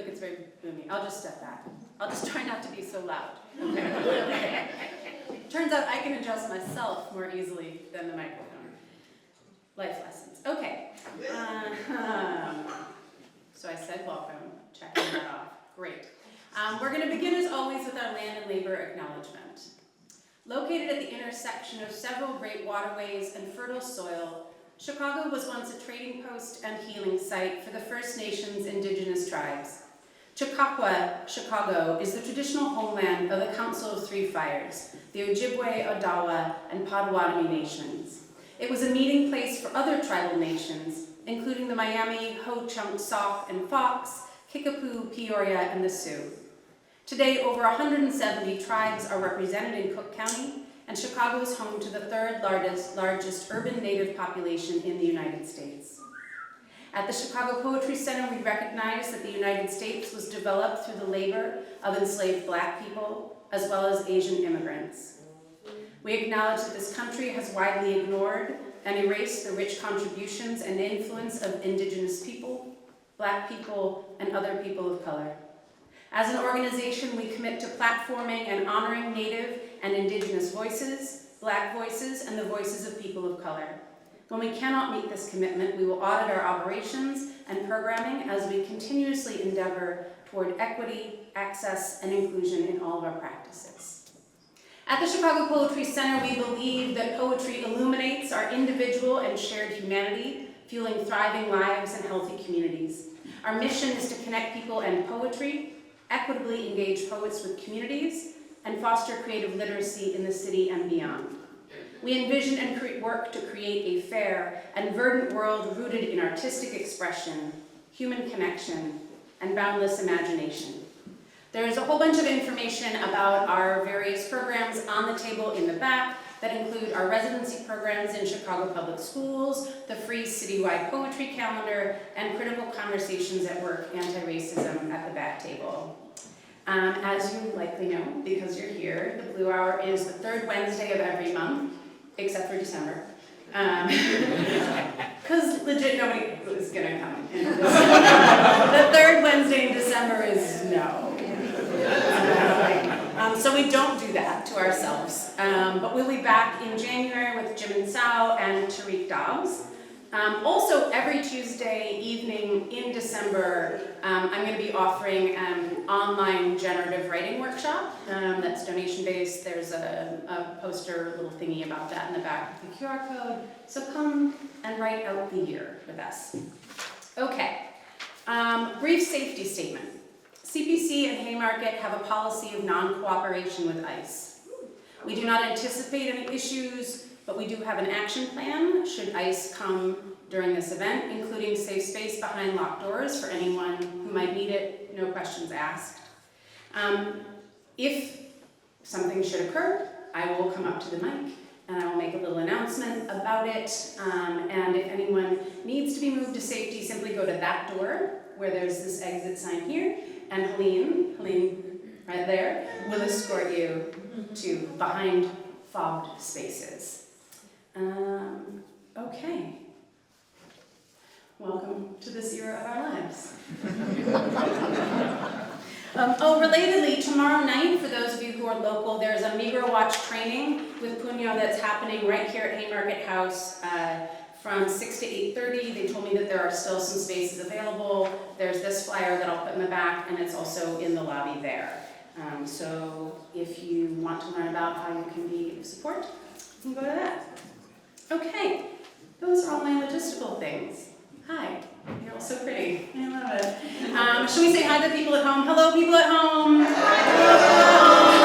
like it's very boomy. I'll just step back. I'll just try not to be so loud. Okay. Turns out I can adjust myself more easily than the microphone. Life lessons. Okay. So I said welcome, checking that off. Great. We're going to begin as always with our land and labor acknowledgement. Located at the intersection of several great waterways and fertile soil, Chicago was once a trading post and healing site for the First Nations indigenous tribes. Chautauqua, Chicago, is the traditional homeland of the Council of Three Fires, the Ojibwe, Odawa, and Potawatomi nations. It was a meeting place for other tribal nations, including the Miami, Ho-Chunk, Sauk, and Fox, Kickapoo, Peoria, and the Sioux. Today, over 170 tribes are represented in Cook County, and Chicago is home to the third largest urban Native population in the United States. At the Chicago Poetry Center, we recognize that the United States was developed through the labor of enslaved Black people, as well as Asian immigrants. We acknowledge that this country has widely ignored and erased the rich contributions and influence of indigenous people, Black people, and other people of color. As an organization, we commit to platforming and honoring Native and indigenous voices, Black voices, and the voices of people of color. When we cannot meet this commitment, we will audit our operations and programming as we continuously endeavor toward equity, access, and inclusion in all of our practices. At the Chicago Poetry Center, we believe that poetry illuminates our individual and shared humanity, fueling thriving lives and healthy communities. Our mission is to connect people and poetry, equitably engage poets with communities, and foster creative literacy in the city and beyond. We envision and work to create a fair and verdant world rooted in artistic expression, human connection, and boundless imagination. There is a whole bunch of information about our various programs on the table in the back that include our residency programs in Chicago Public Schools, the free citywide poetry calendar, and critical conversations at work, anti-racism at the back table. As you likely know, because you're here, the Blue Hour is the third Wednesday of every month, except for December. Because legit nobody is gonna come. The third Wednesday in December is no. So we don't do that to ourselves. But we'll be back in January with Jim and Sao and Tariq Dobbs. Also, every Tuesday evening in December, I'm going to be offering an online generative writing workshop that's donation-based. There's a poster, little thingy about that in the back with the QR code. So come and write out the year with us. Okay, brief safety statement. CPC and Haymarket have a policy of non-cooperation with ICE. We do not anticipate any issues, but we do have an action plan should ICE come during this event, including safe space behind locked doors for anyone who might need it, no questions asked. If something should occur, I will come up to the mic and I will make a little announcement about it. And if anyone needs to be moved to safety, simply go to that door where there's this exit sign here, and Helene right there, will escort you to behind fobbed spaces. Okay. Welcome to this era of our lives. Relatedly, tomorrow night, for those of you who are local, there's a Migro Watch training with Punyo that's happening right here at Haymarket House from 6 to 8:30. They told me that there are still some spaces available. There's this flyer that I'll put in the back, and it's also in the lobby there. So if you want to learn about how you can be of support, you can go to that. Okay, those are all my logistical things. Hi, you're all so pretty. I love it. Should we say hi to the people at home? Hello, people at home. Hello.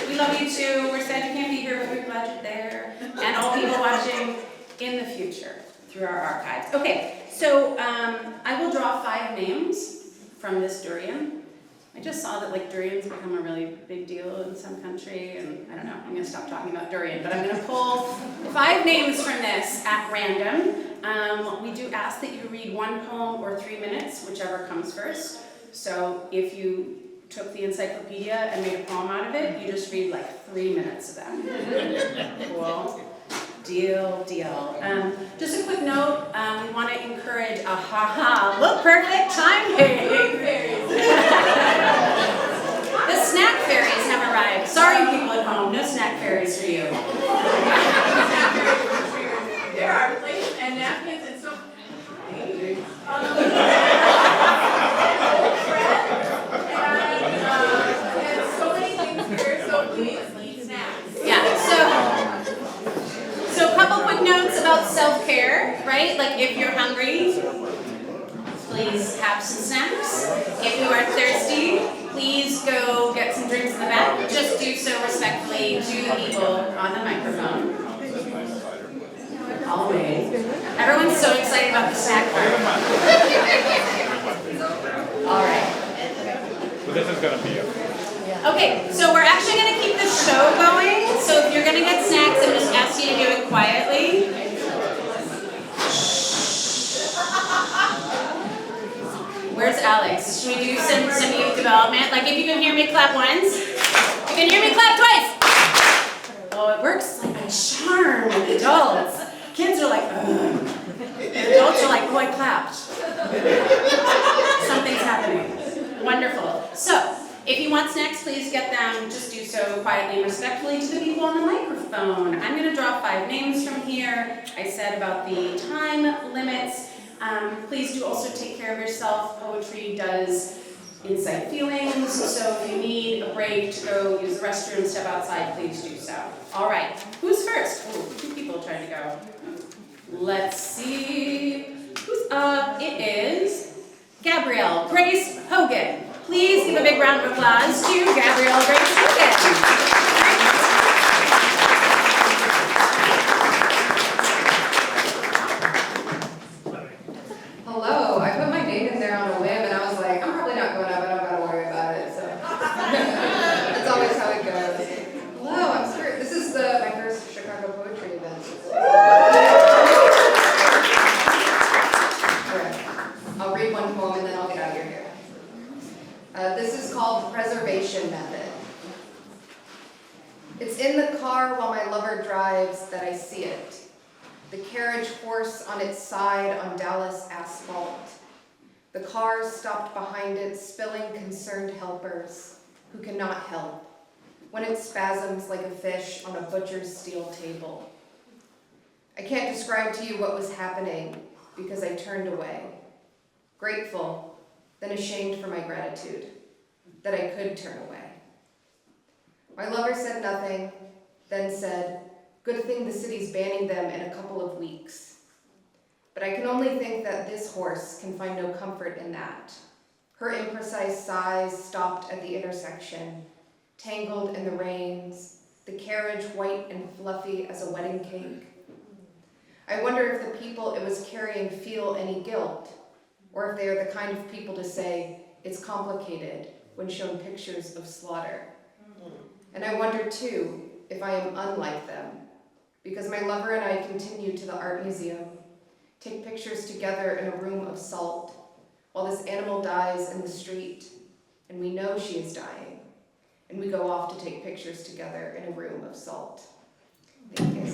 We love you too. We're sad you can't be here, but we're glad you're there. And all people watching in the future through our archives. Okay, so I will draw 5 names from this durian. I just saw that durian's become a really big deal in some country, and I don't know, I'm gonna stop talking about durian, but I'm gonna pull 5 names from this at random. We do ask that you read 1 poem or 3 minutes, whichever comes first. So if you took the encyclopedia and made a poem out of it, you just read 3 minutes of that. Cool. Deal. Just a quick note, we want to encourage a ha-ha, look perfect timing. The snack fairies have arrived. Sorry, people at home, no snack fairies for you. There are plates and napkins and so and so many things here, so please eat snacks. Yeah, so a couple quick notes about self-care, right? Like if you're hungry, please have some snacks. If you are thirsty, please go get some drinks in the back. Just do so respectfully to the people on the microphone. Always. Everyone's so excited about the snack part. All right. Well, this is going to be it. Okay, so we're actually going to keep the show going. So if you're going to get snacks, I'm just asking you to do it quietly. Where's Alex? Should we do some youth development? Like if you can hear me clap once. If you can hear me clap twice. Oh, it works like a charm with adults. Kids are like, ugh. And adults are like, oh, I clapped. Something's happening. Wonderful. So, if you want snacks, please get them. Just do so quietly and respectfully to the people on the microphone. I'm going to draw 5 names from here. I said about the time limits. Please do also take care of yourself. Poetry does incite feelings, so if you need a break to go use the restroom, step outside, please do so. All right, who's first? Oh, 2 people trying to go. Let's see who's up. It is Gabrielle Grace Hogan. Please give a big round of applause to Gabrielle Grace Hogan. Hello, I put my name in there on a whim and I was like, I'm probably not going up, I don't gotta worry about it, so. That's always how it goes. Hello, I'm Stuart. This is my first Chicago poetry event. Alright, I'll read one poem and then I'll get out of your hair. This is called Preservation Method. It's in the car while my lover drives that I see it. The carriage horse on its side on Dallas asphalt. The cars stopped behind it, spilling concerned helpers who cannot help when it spasms like a fish on a butcher's steel table. I can't describe to you what was happening because I turned away, grateful, then ashamed for my gratitude, that I could turn away. My lover said nothing, then said, "Good thing the city's banning them in a couple of weeks." But I can only think that this horse can find no comfort in that. Her imprecise sighs stopped at the intersection, tangled in the reins, the carriage white and fluffy as a wedding cake. I wonder if the people it was carrying feel any guilt, or if they are the kind of people to say, it's complicated, when shown pictures of slaughter. And I wonder too, if I am unlike them, because my lover and I continue to the art museum, take pictures together in a room of salt, while this animal dies in the street, and we know she is dying, and we go off to take pictures together in a room of salt. Thank you.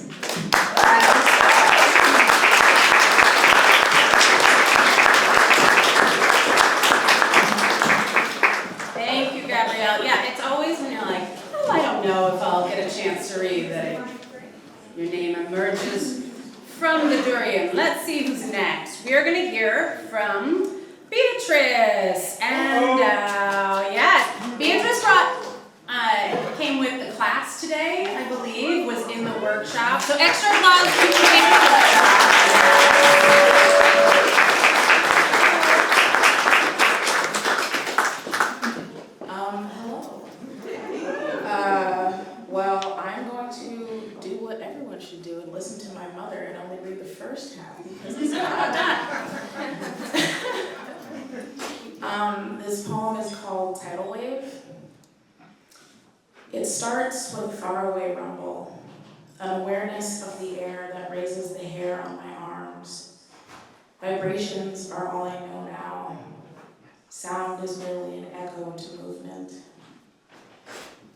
Thank you, Gabrielle. Yeah, it's always when you're like, oh, I don't know if I'll get a chance to read that your name emerges from the durian. Let's see who's next. We are going to hear from Beatrice. And yes, Beatrice came with the class today, I believe, was in the workshop. So extra applause for Beatrice. Well, I'm going to do what everyone should do and listen to my mother and only read the first half because it's not done. This poem is called Tidal Wave. It starts with a faraway rumble, an awareness of the air that raises the hair on my arms. Vibrations are all I know now. Sound is merely an echo to movement.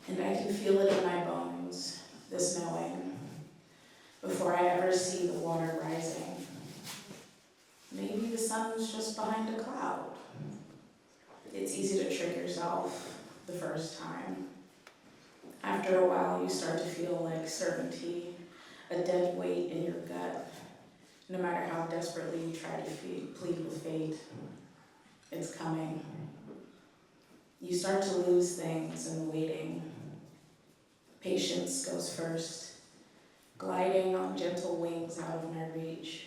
And I can feel it in my bones, this knowing. before I ever see the water rising. Maybe the sun's just behind a cloud. It's easy to trick yourself the first time. After a while, you start to feel like certainty, a dead weight in your gut. No matter how desperately you try to plead with fate, it's coming. You start to lose things in the waiting. Patience goes first, gliding on gentle wings out of my reach.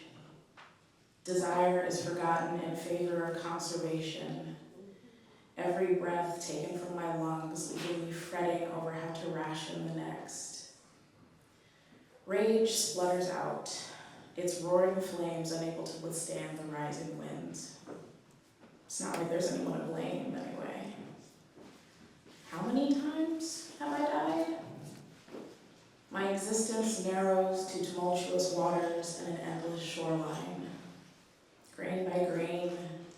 Desire is forgotten in favor of conservation. Every breath taken from my lungs leaving me fretting over how to ration the next. Rage splutters out, its roaring flames unable to withstand the rising winds. It's not like there's anyone to blame anyway. How many times have I died? My existence narrows to tumultuous waters and an endless shoreline. Grain by grain,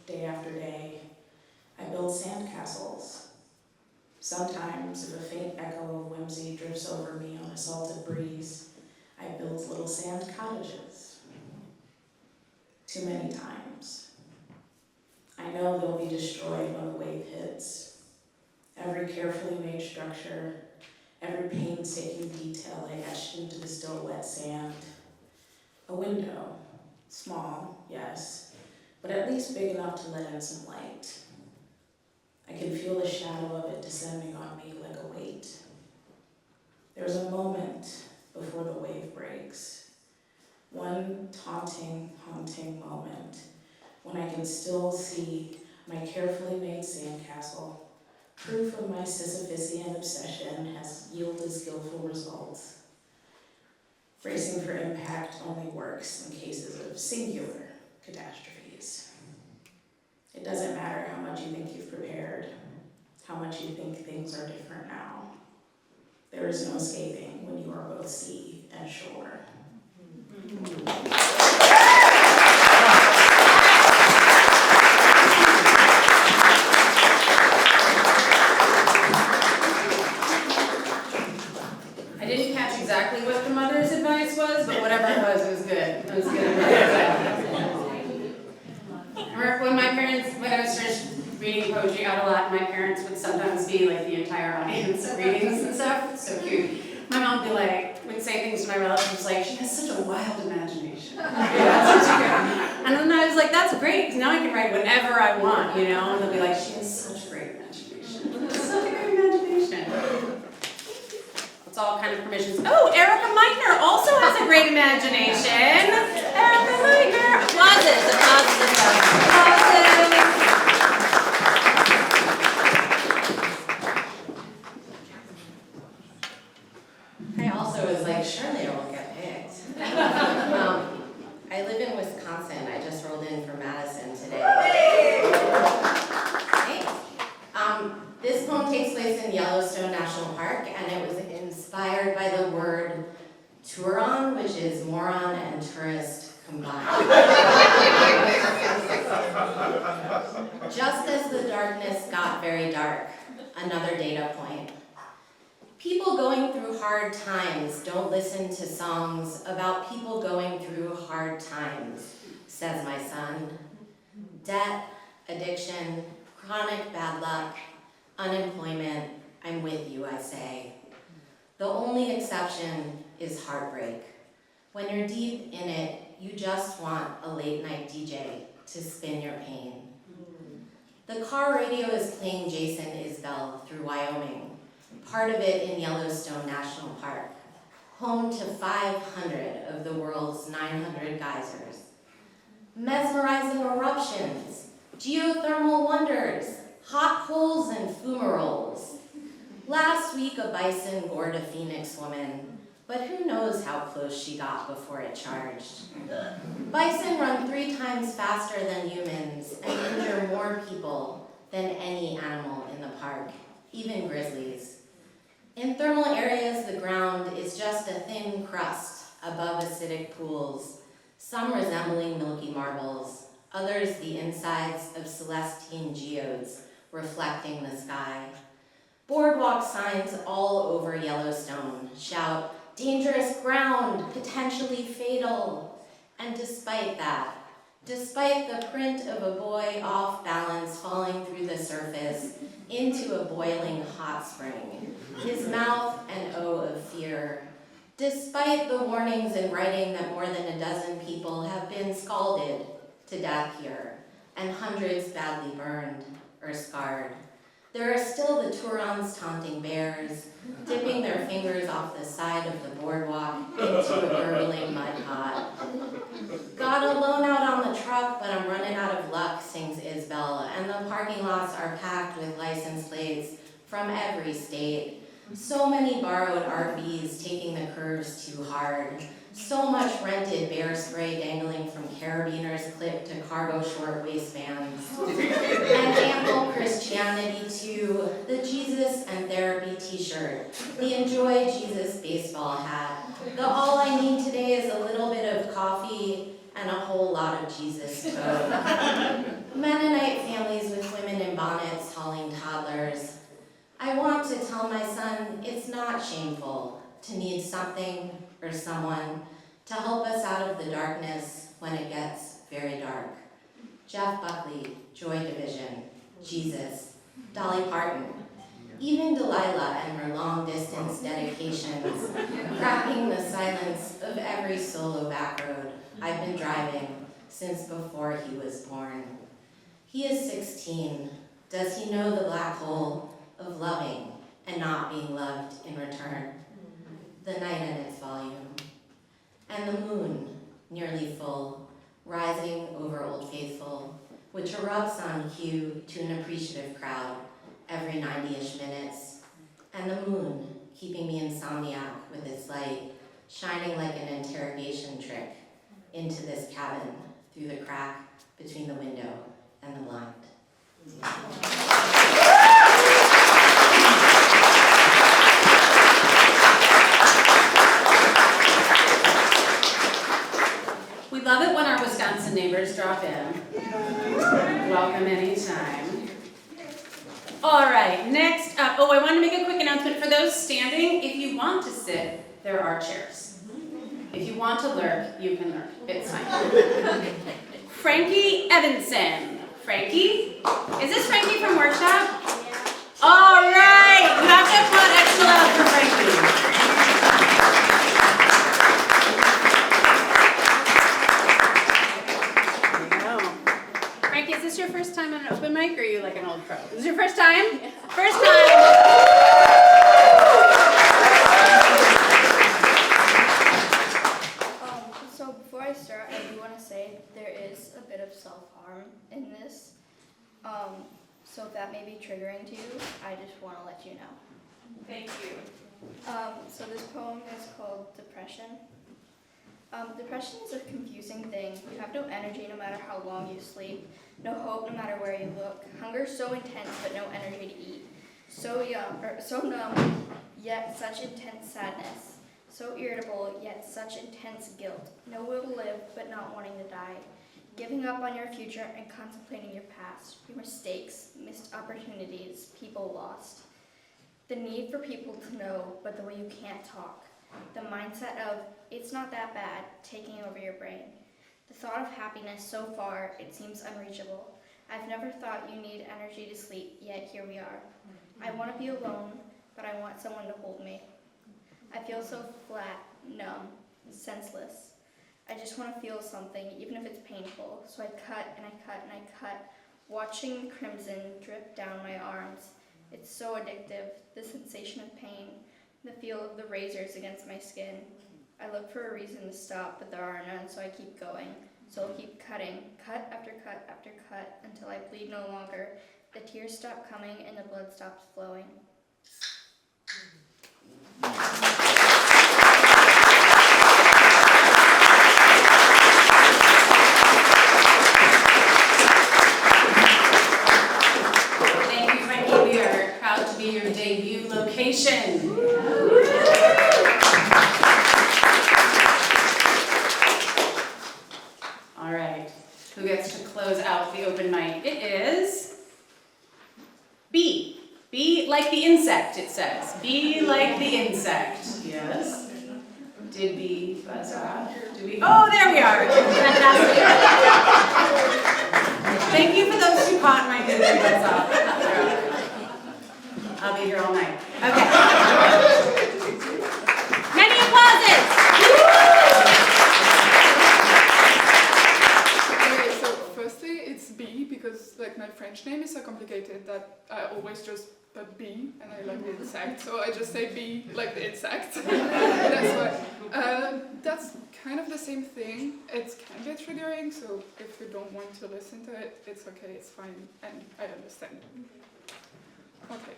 day after day, I build sandcastles. Sometimes, if a faint echo of whimsy drifts over me on a salted breeze, I build little sand cottages. Too many times. I know they'll be destroyed when the wave hits. Every carefully made structure, every painstaking detail I etched into the still wet sand. A window, small, yes, but at least big enough to let in some light. I can feel the shadow of it descending on me like a weight. There's a moment before the wave breaks. One taunting, haunting moment when I can still see my carefully made sandcastle. Proof of my Sisyphusian obsession has yielded skillful results. Bracing for impact only works in cases of singular catastrophes. It doesn't matter how much you think you've prepared, how much you think things are different now. There is no escaping when you are both sea and shore. I didn't catch exactly what the mother's advice was, but whatever it was good. It was good. When I was first reading poetry out loud, my parents would sometimes be like the entire audience at readings and stuff. It's so cute. My mom would say things to my relatives like, she has such a wild imagination. And then I was like, that's great, because now I can write whatever I want, you know? And they'll be like, she has such a great imagination. Such a great imagination. It's all kind of permissions. Oh, Erica Meitner also has a great imagination. Erica Meitner. Applauses. I also was like, surely I won't get picked. I live in Wisconsin. I just rolled in from Madison today. Thanks. This poem takes place in Yellowstone National Park, and it was inspired by the word Turon, which is moron and tourist combined. Just as the darkness got very dark, another data point. People going through hard times don't listen to songs about people going through hard times, says my son. Debt, addiction, chronic bad luck, unemployment, I'm with you, I say. The only exception is heartbreak. When you're deep in it, you just want a late night DJ to spin your pain. The car radio is playing Jason Isbell through Wyoming, part of it in Yellowstone National Park, home to 500 of the world's 900 geysers. Mesmerizing eruptions, geothermal wonders, hot holes and fumaroles. Last week a bison gored a Phoenix woman, but who knows how close she got before it charged. Bison run 3 times faster than humans and injure more people than any animal in the park, even grizzlies. In thermal areas, the ground is just a thin crust above acidic pools, some resembling milky marbles, others the insides of celestine geodes reflecting the sky. Boardwalk signs all over Yellowstone shout, dangerous ground, potentially fatal. And despite that, despite the print of a boy off balance falling through the surface into a boiling hot spring, his mouth an O of fear, despite the warnings in writing that more than a dozen people have been scalded to death here, and hundreds badly burned or scarred, there are still the Turons taunting bears, dipping their fingers off the side of the boardwalk into a gurgling mud pot. Got a loan out on the truck, but I'm running out of luck, sings Isabel, and the parking lots are packed with license plates from every state. So many borrowed RVs taking the curves too hard. So much rented bear spray dangling from carabiners clipped to cargo short waistbands. And ample Christianity too, the Jesus and Therapy t-shirt, the Enjoy Jesus baseball hat, the all I need today is a little bit of coffee and a whole lot of Jesus toad. Mennonite families with women in bonnets hauling toddlers. I want to tell my son it's not shameful to need something or someone to help us out of the darkness when it gets very dark. Jeff Buckley, Joy Division, Jesus, Dolly Parton, even Delilah and her long-distance dedications, cracking the silence of every solo back road I've been driving since before he was born. He is 16. Does he know the black hole of loving and not being loved in return? The night and its volume. And the moon, nearly full, rising over Old Faithful, which erupts on cue to an appreciative crowd every 90-ish minutes. And the moon, keeping me insomniac with its light, shining like an interrogation trick into this cabin through the crack between the window and the blind. We love it when our Wisconsin neighbors drop in. Welcome anytime. All right, next up, I want to make a quick announcement for those standing. If you want to sit, there are chairs. If you want to lurk, you can lurk. It's fine. Frankie Evanson. Frankie? Is this Frankie from Workshop? All right, you have to applaud extra loud for Frankie. Frankie, is this your first time on an open mic, or are you like an old pro? Is this your first time? Yeah. First time! So before I start, I do want to say there is a bit of self-harm in this. So if that may be triggering to you, I just want to let you know. Thank you. So this poem is called Depression. Depression is a confusing thing. You have no energy no matter how long you sleep, no hope no matter where you look. Hunger so intense but no energy to eat. So numb, yet such intense sadness. So irritable, yet such intense guilt. No will to live but not wanting to die. Giving up on your future and contemplating your past, your mistakes, missed opportunities, people lost. The need for people to know, but the way you can't talk. The mindset of, it's not that bad, taking over your brain. The thought of happiness so far, it seems unreachable. I've never thought you need energy to sleep, yet here we are. I want to be alone, but I want someone to hold me. I feel so flat, numb, senseless. I just want to feel something, even if it's painful. So I cut and I cut and I cut, watching the crimson drip down my arms. It's so addictive, the sensation of pain, the feel of the razors against my skin. I look for a reason to stop, but there are none, so I keep going. So I'll keep cutting, cut after cut after cut, until I bleed no longer. The tears stop coming and the blood stops flowing. Thank you, Frankie. We are proud to be your debut location. All right, who gets to close out the open mic? It is B. B like the insect, it says. B like the insect. Yes. Did B buzz off? Do we? Oh, there we are. Fantastic. Thank you for those who caught my did B buzz off. I'll be here all night. Okay. Many applauses. Okay, so firstly, it's B because like my French name is so complicated that I always just put B and I like the insect, so I just say B like the insect. That's why. That's kind of the same thing. It can be triggering, so if you don't want to listen to it, it's okay, it's fine, and I understand. Okay.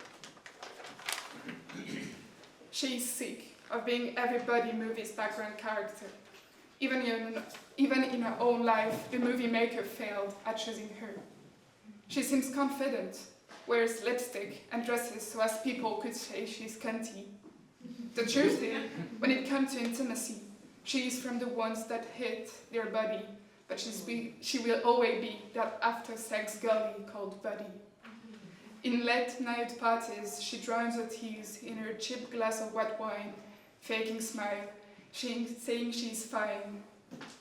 She's sick of being everybody movie's background character. Even in her own life, the movie maker failed at choosing her. She seems confident, wears lipstick and dresses so as people could say she's cunty. The truth is, when it comes to intimacy, she is from the ones that hit their body, but she will always be that after-sex girlie called buddy. In late-night parties, she drowns her tears in her cheap glass of white wine, faking smile, saying she's fine.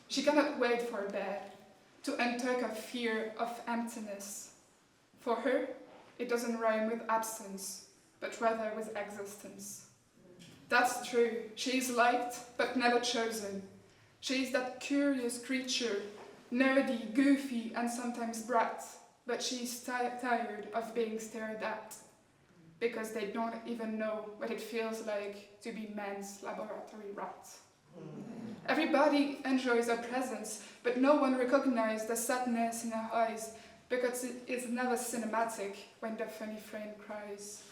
She cannot wait for bed, to untuck her fear of emptiness. For her, it doesn't rhyme with absence, but rather with existence. That's true, she is liked, but never chosen. She is that curious creature, nerdy, goofy, and sometimes brat, but she is tired of being stared at, because they don't even know what it feels like to be men's laboratory rat. Everybody enjoys her presence, but no one recognizes the sadness in her eyes, because it is never cinematic when the funny friend cries.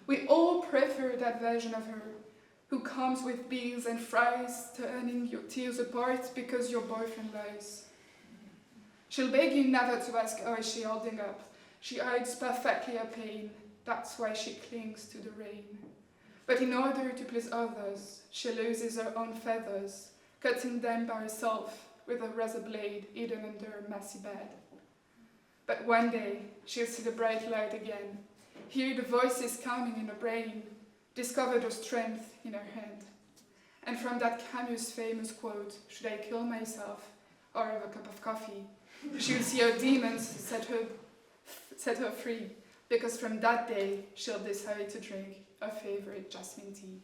We all prefer that version of her, who comes with beers and fries, turning your tears apart because your boyfriend lies. She'll beg you never to ask how is she holding up. She hides perfectly her pain, that's why she clings to the rain. But in order to please others, she loses her own feathers, cutting them by herself with a razor blade hidden under her messy bed. But one day, she'll see the bright light again, hear the voices coming in her brain, discover the strength in her hand. And from that Camus' famous quote, should I kill myself or have a cup of coffee, she'll see her demons set her free, because from that day, she'll decide to drink her favorite jasmine tea.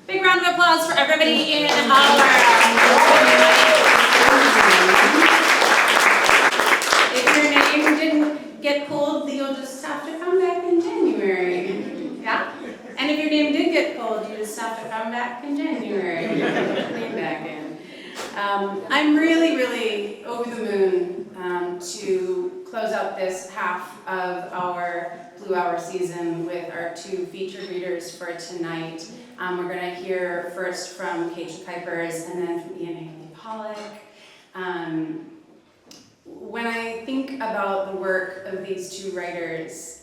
Big round of applause for everybody in our If your name didn't get pulled, you'll just have to come back in January. Yeah? And if your name did get pulled, you just have to come back in January. Lean back in. I'm really, really over the moon to close out this half of our Blue Hour season with our two featured readers for tonight. We're going to hear first from Keetje Kuipers and then from Iain and Pollock. When I think about the work of these two writers,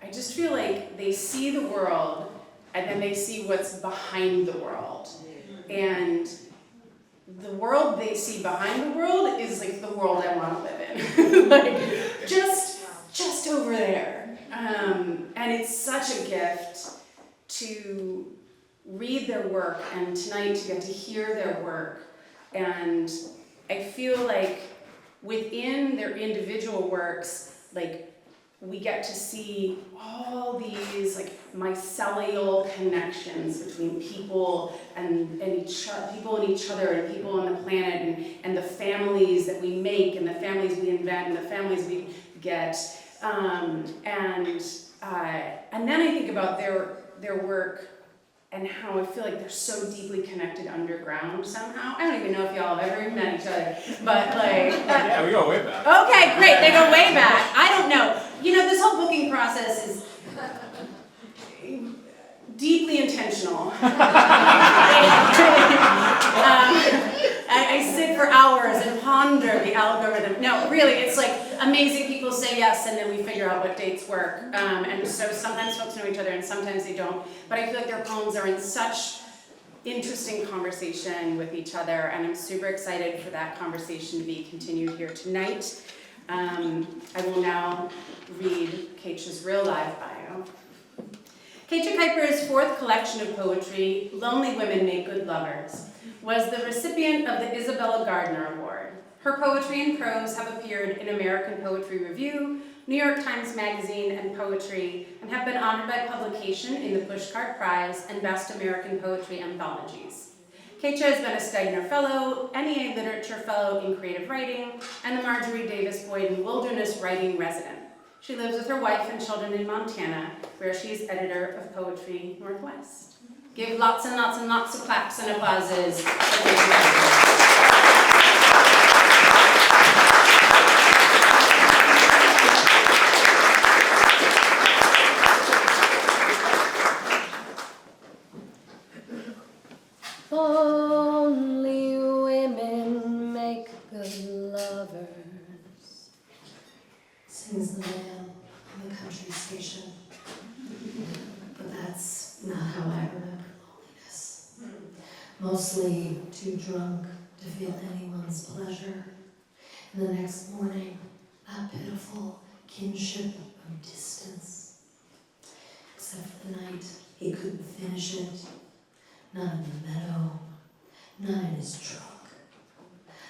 I just feel like they see the world and then they see what's behind the world. And the world they see behind the world is like the world I want to live in. Like, just over there. And it's such a gift to read their work and tonight to get to hear their work. And I feel like within their individual works, like, we get to see all these like mycelial connections between people and each other, people and each other, and people on the planet, and the families that we make, and the families we invent, and the families we get, and then I think about their work and how I feel like they're so deeply connected underground somehow. I don't even know if y'all have ever met each other, but like. Yeah, we go way back. Okay, great, they go way back. I don't know. You know, this whole booking process is deeply intentional. I sit for hours and ponder the algorithm. No, really, it's like amazing people say yes and then we figure out what dates work. And so sometimes folks know each other and sometimes they don't. But I feel like their poems are in such interesting conversation with each other, and I'm super excited for that conversation to be continued here tonight. I will now read Keetje's real live bio. Keetje Kuipers' fourth collection of poetry, Lonely Women Make Good Lovers, was the recipient of the Isabella Gardner Award. Her poetry and prose have appeared in American Poetry Review, New York Times Magazine, and Poetry, and have been honored by publication in the Pushcart Prize and Best American Poetry Anthologies. Keetje has been a Stegner Fellow, NEA Literature Fellow in Creative Writing, and the Marjorie Davis Boyden Wilderness Writing Resident. She lives with her wife and children in Montana, where she is editor of Poetry Northwest. Give lots and lots and lots of claps and applauses for Keetje Kuipers. Only women make good lovers, sings the man on the country station. But that's not how I remember loneliness. Mostly too drunk to feel anyone's pleasure. And the next morning, that pitiful kinship of distance. Except for the night he couldn't finish it. None in the meadow, none in his truck.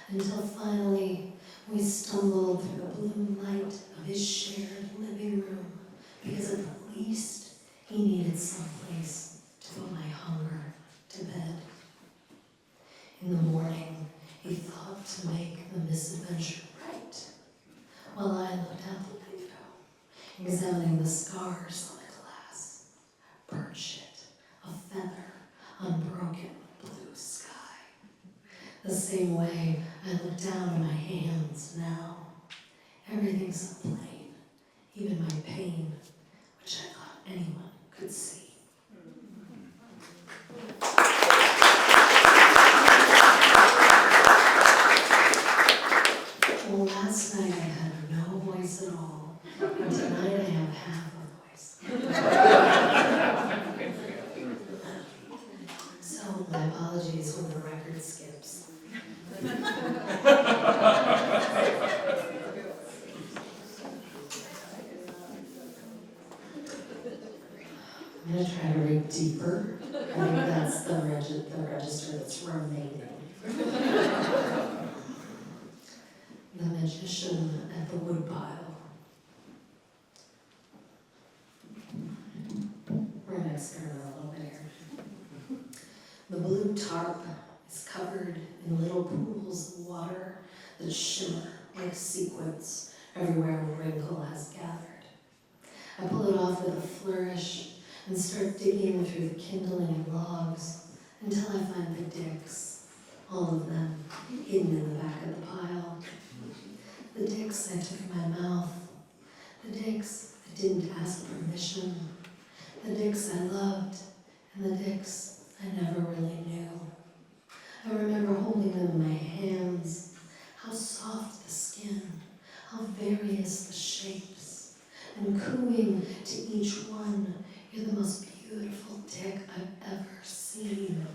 Until finally, we stumbled through the blue light of his shared living room, because at the least, he needed someplace to put my hunger to bed. In the morning, he thought to make the misadventure right, while I looked out the window, examining the scars on the glass. Bird shit, a feather, unbroken blue sky. The same way I look down at my hands now. Everything's so plain, even my pain, which I thought anyone could see. Well, last night I had no voice at all, and tonight I have half a voice. So, my apologies when the record skips. I'm going to try to read deeper. I think that's the register that's remaining. The magician at the woodpile. We're going to experiment a little bit here. The blue tarp is covered in little pools of water that shimmer like sequins everywhere a wrinkle has gathered. I pull it off with a flourish and start digging through the kindling logs until I find the dicks, all of them hidden in the back of the pile. The dicks I took in my mouth, the dicks I didn't ask permission, the dicks I loved, and the dicks I never really knew. I remember holding them in my hands, how soft the skin, how various the shapes, and cooing to each one, "You're the most beautiful dick I've ever seen."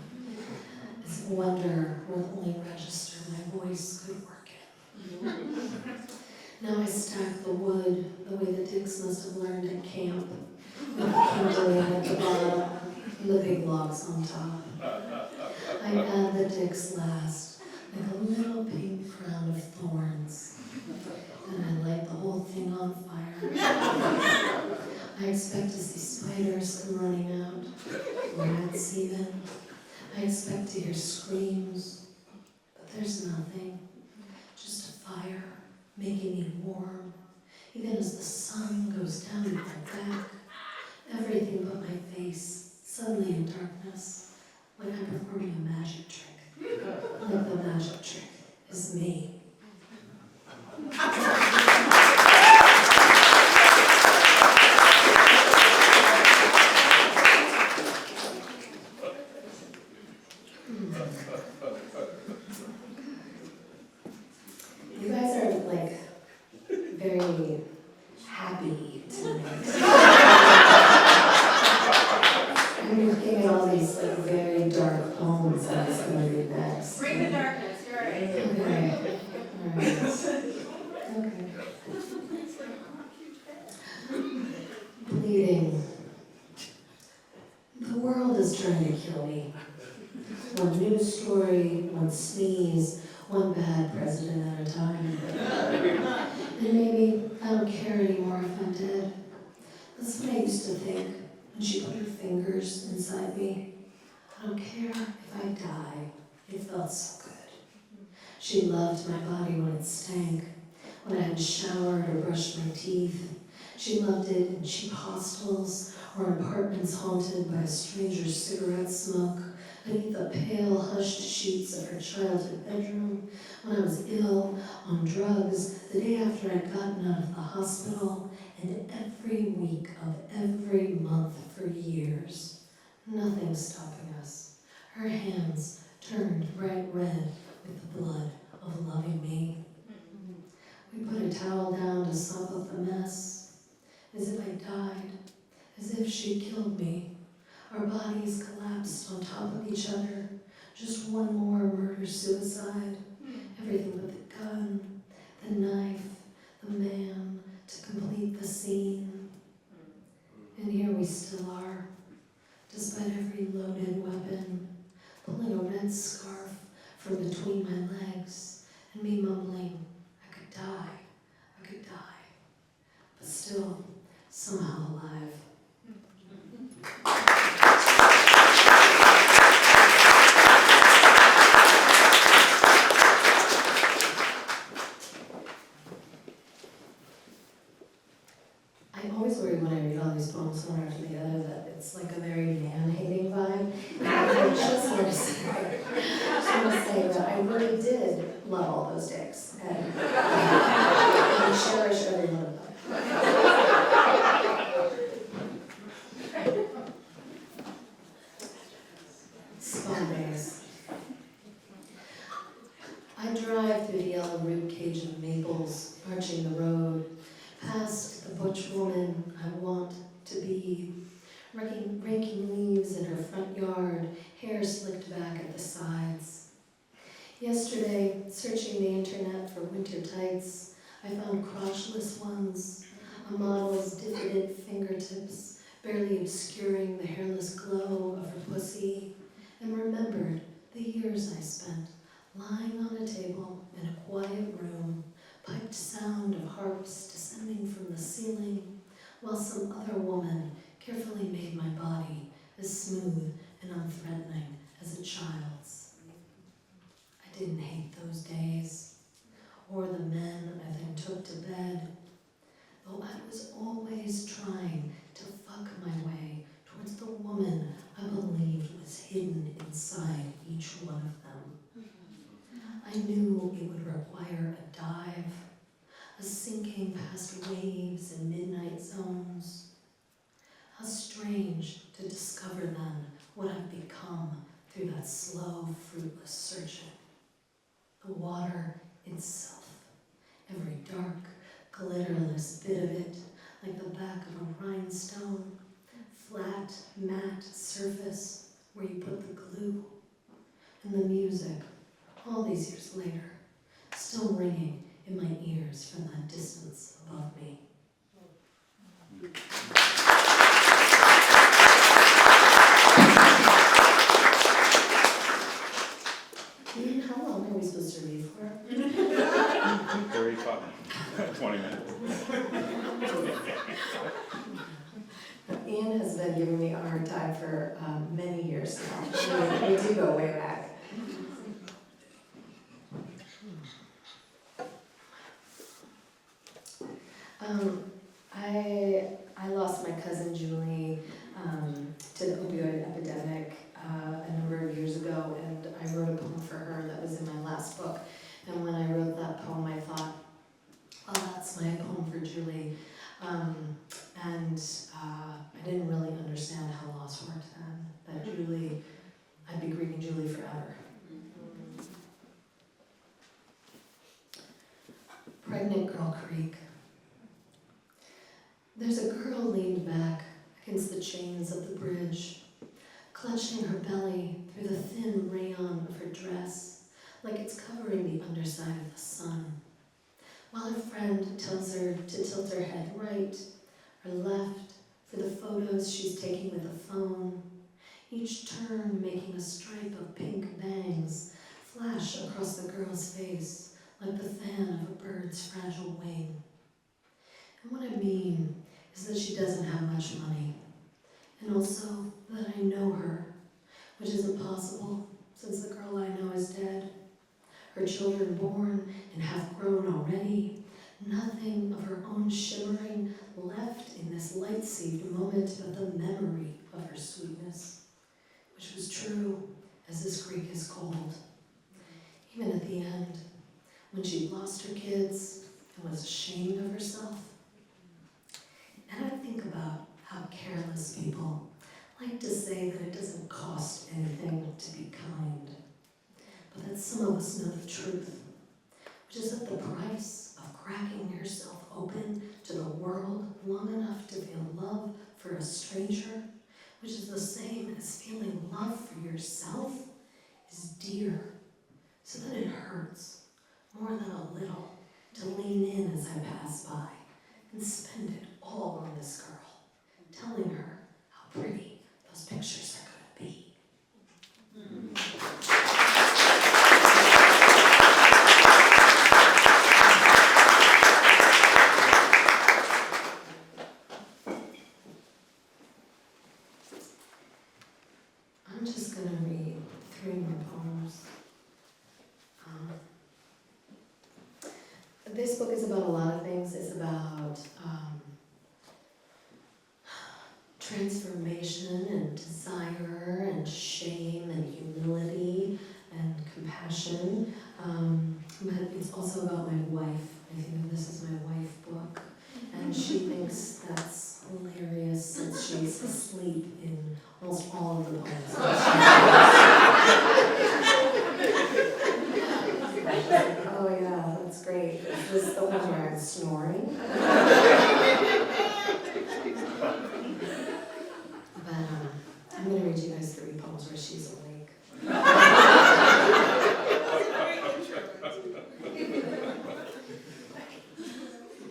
It's a wonder we're the only register my voice could work in. Now I stack the wood the way the dicks must have learned at camp, with the kindling at the bottom and the big logs on top. I add the dicks last, like a little pink crown of thorns. Then I light the whole thing on fire. I expect to see spiders come running out, rats even. I expect to hear screams, but there's nothing. Just a fire making me warm, even as the sun goes down my back. Everything but my face, suddenly in darkness, like I'm performing a magic trick. Like the magic trick is me. You guys are like very happy tonight. I'm looking at all these like very dark poems. would sneeze, one bad president at a time. And maybe I don't care anymore if I'm dead. That's what I used to think when she put her fingers inside me. I don't care if I die. It felt so good. She loved my body when it stank, when I hadn't showered or brushed my teeth. She loved it in cheap hostels or in apartments haunted by a stranger's cigarette smoke, beneath the pale, hushed sheets of her childhood bedroom, when I was ill, on drugs, the day after I'd gotten out of the hospital, and every week of every month for years. Nothing stopping us. Her hands turned bright red with the blood of loving me. We put a towel down to sop up the mess, as if I died, as if she killed me. Our bodies collapsed on top of each other, just one more murder-suicide. Everything but the gun, the knife, the man, to complete the scene. And here we still are, despite every loaded weapon, pulling a red scarf from between my legs, and me mumbling, I could die, but still somehow alive. I always worry when I read all these poems one after the other that it's like a very man-hating vibe. And I just want to say that I really did love all those dicks, and I cherish every one of them. Spawn days. I drive through the yellow rib cage of maples, arching the road, past the butch woman I want to be, raking leaves in her front yard, hair slicked back at the sides. Yesterday, searching the internet for winter tights, I found crotchless ones, a model's diffident fingertips barely obscuring the hairless glow of her pussy, and remembered the years I spent lying on a table in a quiet room, piped sound of harps descending from the ceiling, while some other woman carefully made my body as smooth and unthreatening as a child's. I didn't hate those days, or the men I then took to bed, though I was always trying to fuck my way towards the woman I believed was hidden inside each one of them. I knew it would require a dive, a sinking past waves and midnight zones. How strange to discover then what I've become through that slow, fruitless searching. The water itself, every dark, glitterless bit of it, like the back of a rhinestone, flat, matte surface where you put the glue, and the music, all these years later, still ringing in my ears from that distance above me. Ian, how long are we supposed to read for? 35, 20 minutes. Ian has been giving me a hard time for many years now. We do go way back. I lost my cousin Julie to the opioid epidemic a number of years ago, and I wrote a poem for her that was in my last book. And when I wrote that poem, I thought, well, that's my poem for Julie. I didn't really understand how loss worked then, that Julie, I'd be grieving Julie forever. Pregnant Girl Creek. There's a girl leaned back against the chains of the bridge, clutching her belly through the thin rayon of her dress, like it's covering the underside of the sun, while her friend tells her to tilt her head right or left for the photos she's taking with a phone, each turn making a stripe of pink bangs flash across the girl's face like the fan of a bird's fragile wing. And what I mean is that she doesn't have much money, and also that I know her, which is impossible since the girl I know is dead. Her children born and half grown already, nothing of her own shimmering left in this light-sieved moment but the memory of her sweetness, which was true as this creek is cold. Even at the end, when she'd lost her kids and was ashamed of herself. And I think about how careless people like to say that it doesn't cost anything to be kind, but that some of us know the truth, which is that the price of cracking yourself open to the world long enough to feel love for a stranger, which is the same as feeling love for yourself, is dear, so that it hurts more than a little to lean in as I pass by and spend it all on this girl, telling her how pretty those pictures are going to be. I'm just going to read 3 more poems. This book is about a lot of things. It's about transformation and desire and shame and humility and compassion. But it's also about my wife. I think of this as my wife book. And she thinks that's hilarious since she's asleep in almost all of the poems. Oh yeah, that's great. Is this the one where I'm snoring? But I'm going to read you guys 3 poems where she's awake.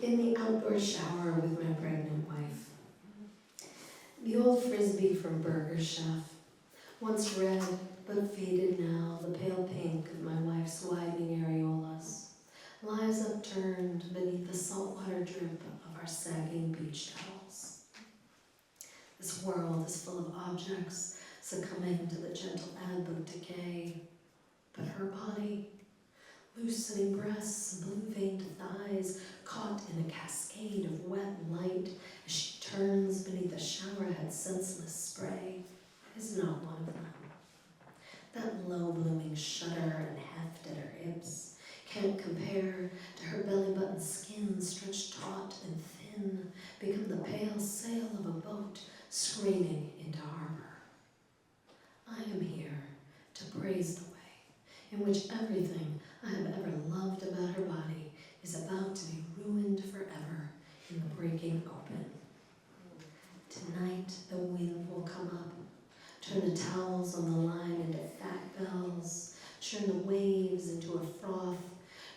In the outdoor shower with my pregnant wife. The old frisbee from Burger Chef, once red but faded now, the pale pink of my wife's widening areolas, lies upturned beneath the saltwater drip of our sagging beach towels. This world is full of objects succumbing to the gentle ebb of decay, but her body, loosening breasts, blue-veined thighs, caught in a cascade of wet light as she turns beneath the showerhead senseless spray, is not one of them. That low-blooming shudder and heft at her hips can't compare to her belly-button skin stretched taut and thin, become the pale sail of a boat screaming into harbor. I am here to praise the way in which everything I have ever loved about her body is about to be ruined forever in the breaking open. Tonight the wind will come up, turn the towels on the line into fat bells, churn the waves into a froth,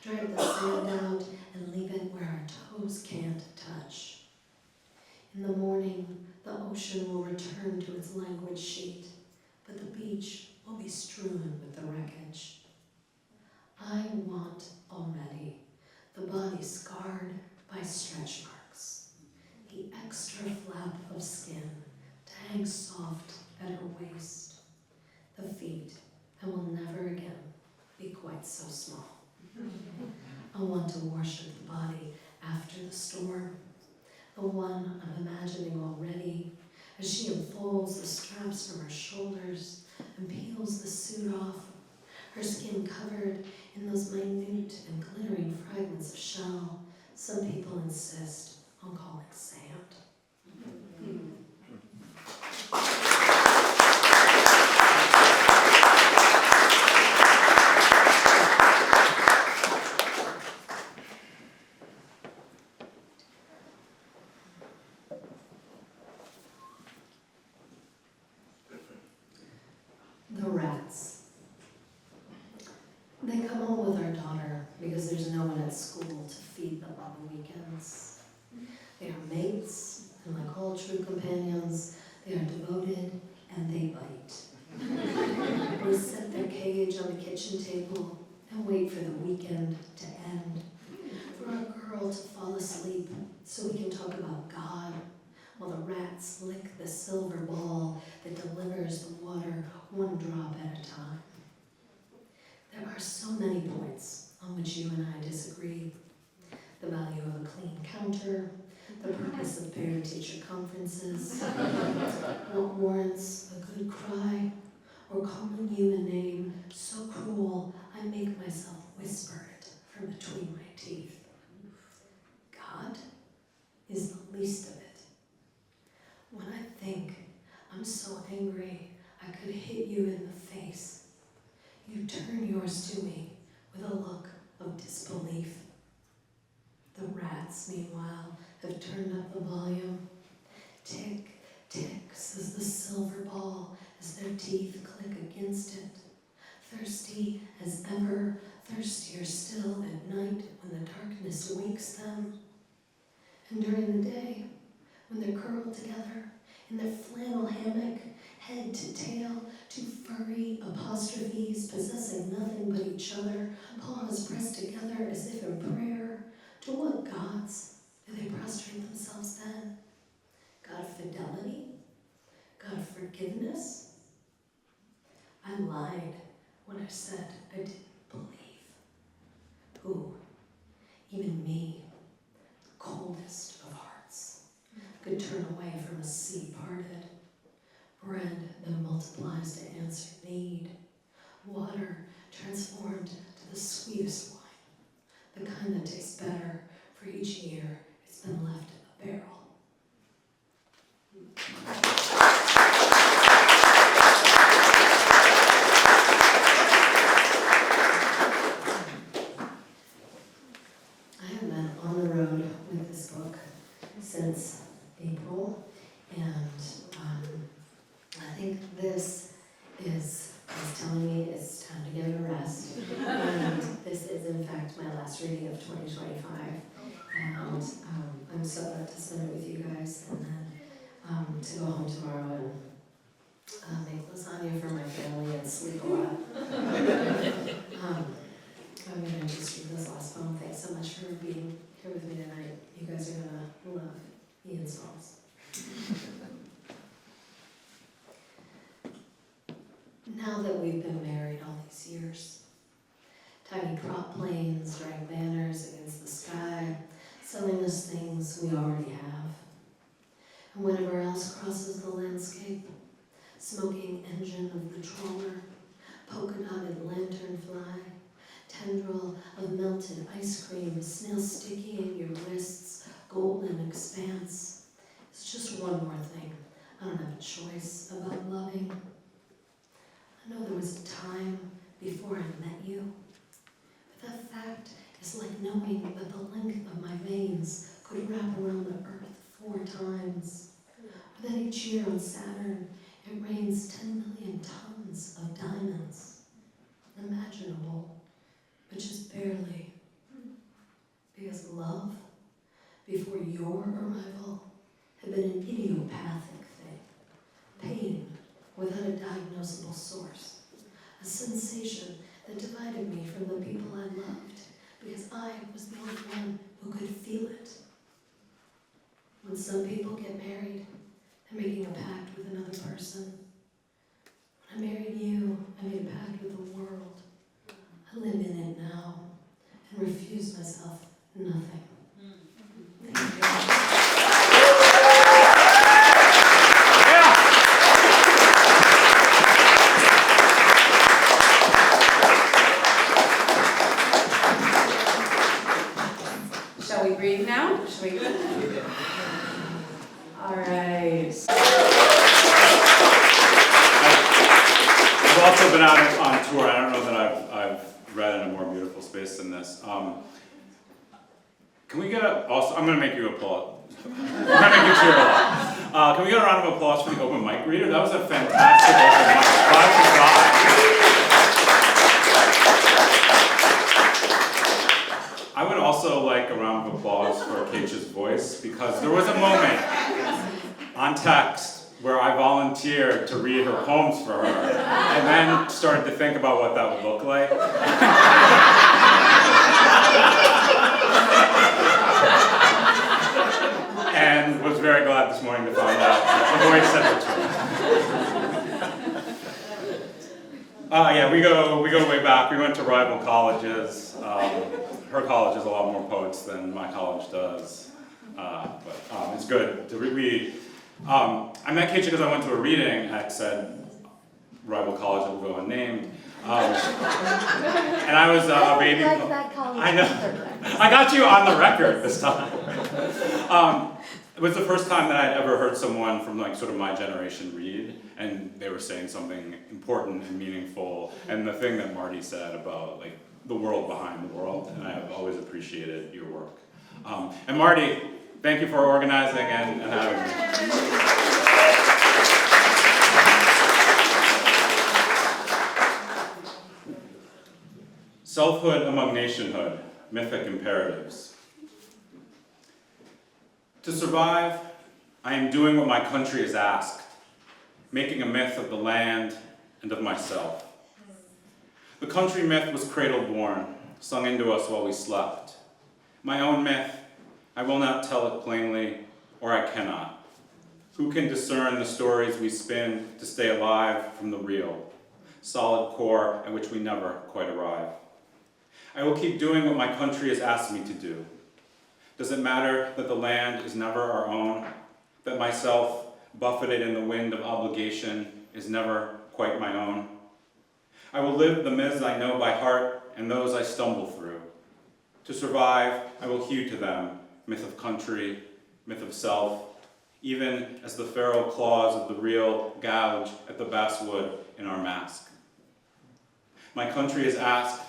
drag the sand out and leave it where our toes can't touch. In the morning, the ocean will return to its languid sheet, but the beach will be strewn with the wreckage. I want already the body scarred by stretch marks, the extra flap of skin to hang soft at her waist, the feet that will never again be quite so small. I want to worship the body after the storm, the one I'm imagining already as she unfolds the straps from her shoulders and peels the suit off, her skin covered in those minute and glittering fragments of shell some people insist on calling sand. The rats. They come home with our daughter because there's no one at school to feed them on the weekends. They are mates, and like all true companions, they are devoted and they bite. They set their cage on the kitchen table and wait for the weekend to end. For our girl to fall asleep so we can talk about God while the rats lick the silver ball that delivers the water one drop at a time. There are so many points on which you and I disagree. The value of a clean counter, the purpose of parent-teacher conferences, what warrants a good cry, or calling you a name so cruel I make myself whisper it from between my teeth. God is the least of it. When I think I'm so angry I could hit you in the face, you turn yours to me with a look of disbelief. The rats, meanwhile, have turned up the volume. Tick, tick, says the silver ball as their teeth click against it. Thirsty as ever, thirstier still at night when the darkness wakes them. And during the day, when they're curled together in their flannel hammock, head to tail, two furry apostrophes possessing nothing but each other, paws pressed together as if in prayer. To what gods do they prostrate themselves then? God of fidelity? God of forgiveness? I lied when I said I didn't believe. Who, even me, the coldest of hearts, could turn away from a sea parted, bread that multiplies to answer need, water transformed to the sweetest wine, the kind that tastes better for each year it's been left in a barrel. I have been on the road with this book since April, and I think this is telling me it's time to give it a rest. And this is, in fact, my last reading of 2025. And I'm so glad to spend it with you guys, and then to go home tomorrow and make lasagna for my family and sleep a lot. I'm going to just read this last poem. Thanks so much for being here with me tonight. You guys are going to love Iain's poems. Now that we've been married all these years, tiny prop planes drag banners against the sky, selling us things we already have. And whatever else crosses the landscape, smoking engine of the trawler, polka-dotted lanternfly, tendril of melted ice cream, snail sticky in your wrists, golden expanse. It's just one more thing. I don't have a choice about loving. I know there was a time before I met you, but that fact is like knowing that the length of my veins could wrap around the earth 4 times, or that each year on Saturn it rains 10 million tons of diamonds. Imaginable, but just barely. Because love, before your arrival, had been an idiopathic thing. Pain without a diagnosable source. A sensation that divided me from the people I loved, because I was the only one who could feel it. When some people get married, they're making a pact with another person. When I married you, I made a pact with the world. I live in it now and refuse myself nothing. Thank you. Shall we breathe now? Shall we? All right. I've also been out on tour. I don't know that I've read in a more beautiful space than this. Can we get also, I'm going to make you applaud. I'm going to make you cheer a lot. Can we get a round of applause for the open mic reader? That was a fantastic open mic. I would also like a round of applause for Keetje's voice, because there was a moment on text where I volunteered to read her poems for her, and then started to think about what that would look like. And was very glad this morning to find out that the voice said the truth. Yeah, we go way back. We went to rival colleges. Her college has a lot more poets than my college does, but it's good to read. I met Keetje because I went to a reading at said rival college that will go unnamed. And I was a baby. Like that college. I know. I got you on the record this time. It was the first time that I'd ever heard someone from like sort of my generation read, and they were saying something important and meaningful. And the thing that Marty said about like the world behind the world, and I've always appreciated your work. And Marty, thank you for organizing and having me. Selfhood among nationhood, mythic imperatives. To survive, I am doing what my country has asked, making a myth of the land and of myself. The country myth was cradle-born, sung into us while we slept. My own myth, I will not tell it plainly, or I cannot. Who can discern the stories we spin to stay alive from the real, solid core at which we never quite arrive? I will keep doing what my country has asked me to do. Does it matter that the land is never our own, that myself, buffeted in the wind of obligation, is never quite my own? I will live the myths I know by heart and those I stumble through. To survive, I will hew to them, myth of country, myth of self, even as the feral claws of the real gouge at the basswood in our mask. My country has asked,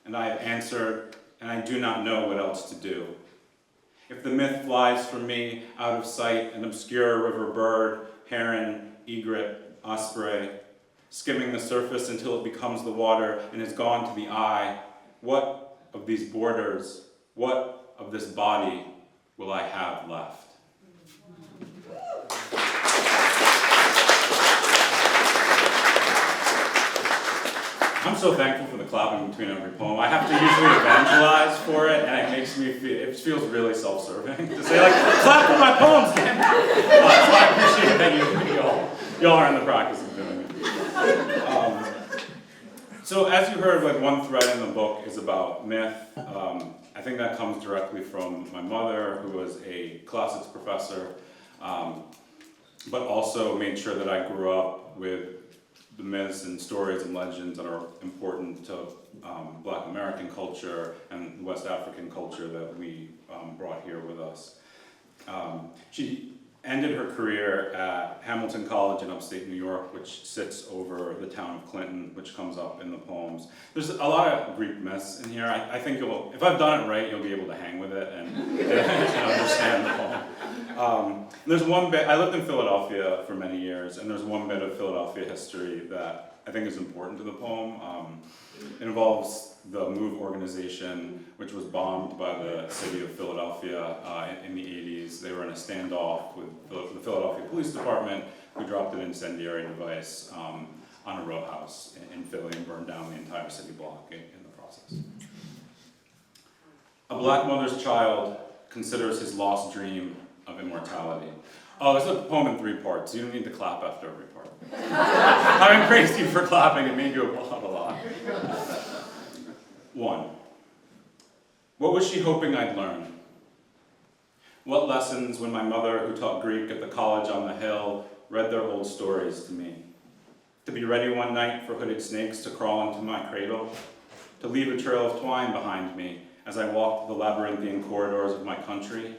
and I have answered, and I do not know what else to do. If the myth flies from me out of sight, an obscure river bird, heron, egret, osprey, skimming the surface until it becomes the water and is gone to the eye, what of these borders, what of this body will I have left? I'm so thankful for the clapping between every poem. I have to usually evangelize for it, and it makes me feel, it feels really self-serving to say, like, clap for my poems, man! So I appreciate that y'all are in the practice of doing it. So as you heard, like, one thread in the book is about myth. I think that comes directly from my mother, who was a classics professor, but also made sure that I grew up with the myths and stories and legends that are important to Black American culture and West African culture that we brought here with us. She ended her career at Hamilton College in upstate New York, which sits over the town of Clinton, which comes up in the poems. There's a lot of Greek myths in here. I think if I've done it right, you'll be able to hang with it and understand the poem. There's one bit, I lived in Philadelphia for many years, and there's one bit of Philadelphia history that I think is important to the poem. It involves the MOVE organization, which was bombed by the city of Philadelphia in the 80s. They were in a standoff with the Philadelphia Police Department, who dropped an incendiary device on a row house in Philly and burned down the entire city block in the process. A Black mother's child considers his lost dream of immortality. Oh, this is a poem in 3 parts. You don't need to clap after every part. Having praised you for clapping, it made you applaud a lot. 1. What was she hoping I'd learn? What lessons when my mother, who taught Greek at the college on the hill, read their old stories to me? To be ready one night for hooded snakes to crawl into my cradle? To leave a trail of twine behind me as I walked the labyrinthian corridors of my country?